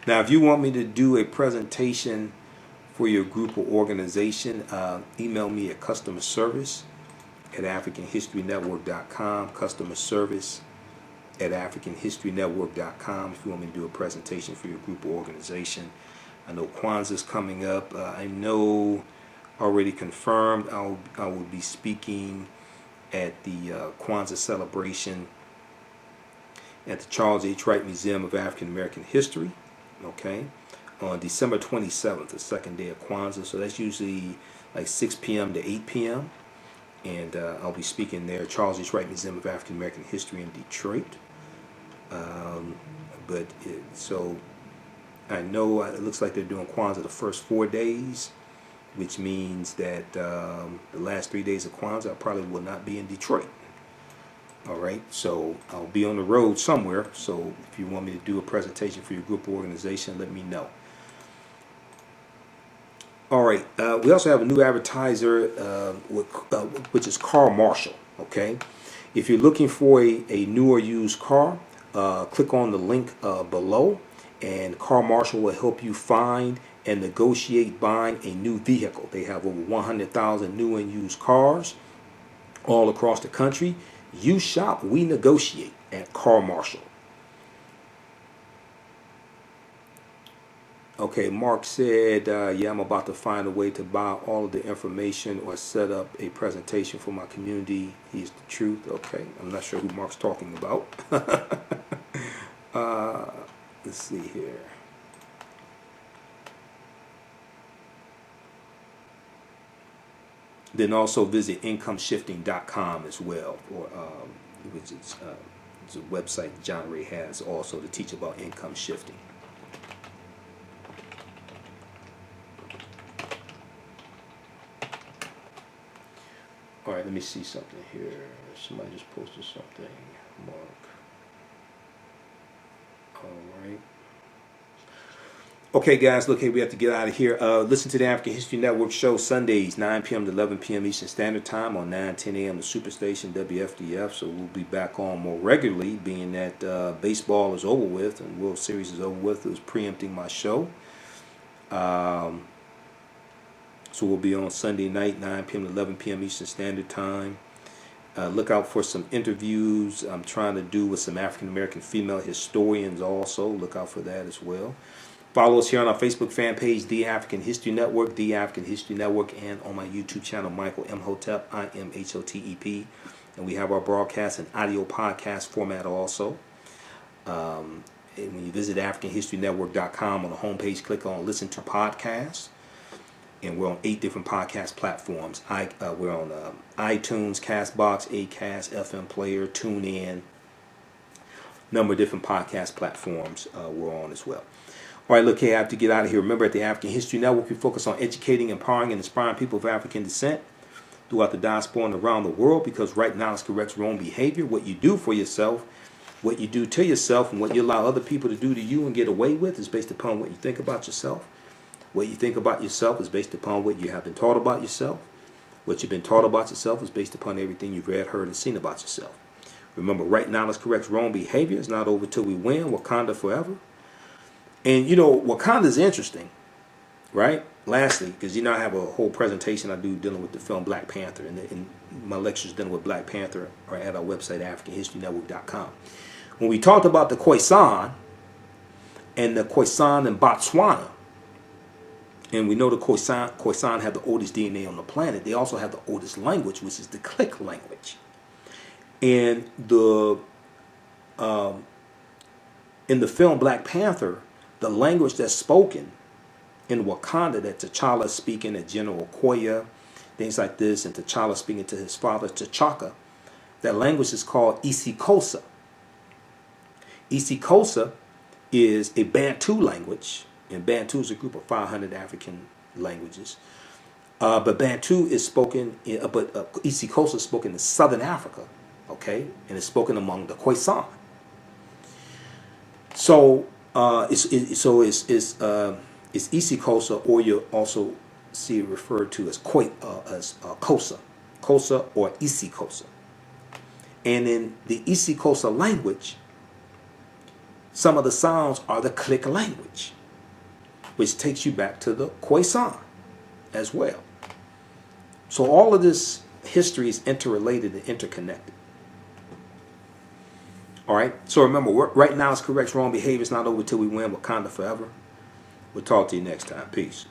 Now, if you want me to do a presentation for your group or organization, email me at customer service at africanhistorynetwork.com. Customer service at africanhistorynetwork.com. If you want me to do a presentation for your group or organization. I know Kwanzaa's coming up. I know already confirmed I will be speaking at the Kwanzaa celebration at the Charles H. Wright Museum of African American History, okay, on December 27th, the second day of Kwanzaa. So that's usually like 6 p.m. to 8 p.m. And I'll be speaking there, Charles H. Wright Museum of African American History in Detroit. So I know it looks like they're doing Kwanzaa the first 4 days, which means that the last 3 days of Kwanzaa I probably will not be in Detroit. All right, so I'll be on the road somewhere. So if you want me to do a presentation for your group or organization, let me know. All right, we also have a new advertiser, which is Car Marshall. Okay, if you're looking for a new or used car, click on the link below. And Car Marshall will help you find and negotiate buying a new vehicle. They have over 100,000 new and used cars all across the country. You shop, we negotiate at Car Marshall. Okay, Mark said, yeah, I'm about to find a way to buy all of the information or set up a presentation for my community. He's the truth. Okay, I'm not sure who Mark's talking about. Let's see here. Then also visit incomeshifting.com as well, or which is it's a website John Ray has also to teach about income shifting. All right, let me see something here. Somebody just posted something. Mark. All right. Okay, guys, look, hey, we have to get out of here. Listen to the African History Network show Sundays, 9 p.m. to 11 p.m. Eastern Standard Time on 9:10 a.m. the Superstation WFDF. So we'll be back on more regularly, being that baseball is over with and World Series is over with. It was preempting my show. So we'll be on Sunday night, 9 p.m. to 11 p.m. Eastern Standard Time. Look out for some interviews I'm trying to do with some African American female historians also. Look out for that as well. Follow us here on our Facebook fan page, The African History Network, The African History Network, and on my YouTube channel, Michael Imhotep, Imhotep. And we have our broadcast in audio podcast format also. And when you visit AfricanHistoryNetwork.com, on the homepage, click on Listen to Podcasts. And we're on 8 different podcast platforms. We're on iTunes, CastBox, Acast, FM Player, TuneIn. Number of different podcast platforms we're on as well. All right, look, hey, I have to get out of here. Remember, at the African History Network, we focus on educating, empowering, and inspiring people of African descent throughout the diaspora and around the world, because right knowledge corrects wrong behavior. What you do for yourself, what you do to yourself, and what you allow other people to do to you and get away with is based upon what you think about yourself. What you think about yourself is based upon what you have been taught about yourself. What you've been taught about yourself is based upon everything you've read, heard, and seen about yourself. Remember, right knowledge corrects wrong behavior. It's not over till we win. Wakanda forever. And, you know, Wakanda is interesting, right? Lastly, because, you know, I have a whole presentation I do dealing with the film Black Panther. And my lectures dealing with Black Panther are at our website, AfricanHistoryNetwork.com. When we talked about the Khoisan and the Khoisan in Botswana, and we know the Khoisan have the oldest DNA on the planet. They also have the oldest language, which is the Click language. And in the film Black Panther, the language that's spoken in Wakanda, that T'Challa speaking at General Okoye, things like this, and T'Challa speaking to his father T'Chaka, that language is called isiXhosa. isiXhosa is a Bantu language. And Bantu is a group of 500 African languages. But Bantu is spoken, isiXhosa is spoken in Southern Africa, okay? And it's spoken among the Khoisan. So it's isiXhosa, or you also see it referred to as Xhosa, Xhosa or isiXhosa. And in the isiXhosa language, some of the sounds are the Click language, which takes you back to the Khoisan as well. So all of this history is interrelated and interconnected. All right. So remember, right now it's correct wrong behavior. It's not over till we win. Wakanda forever. We'll talk to you next time. Peace.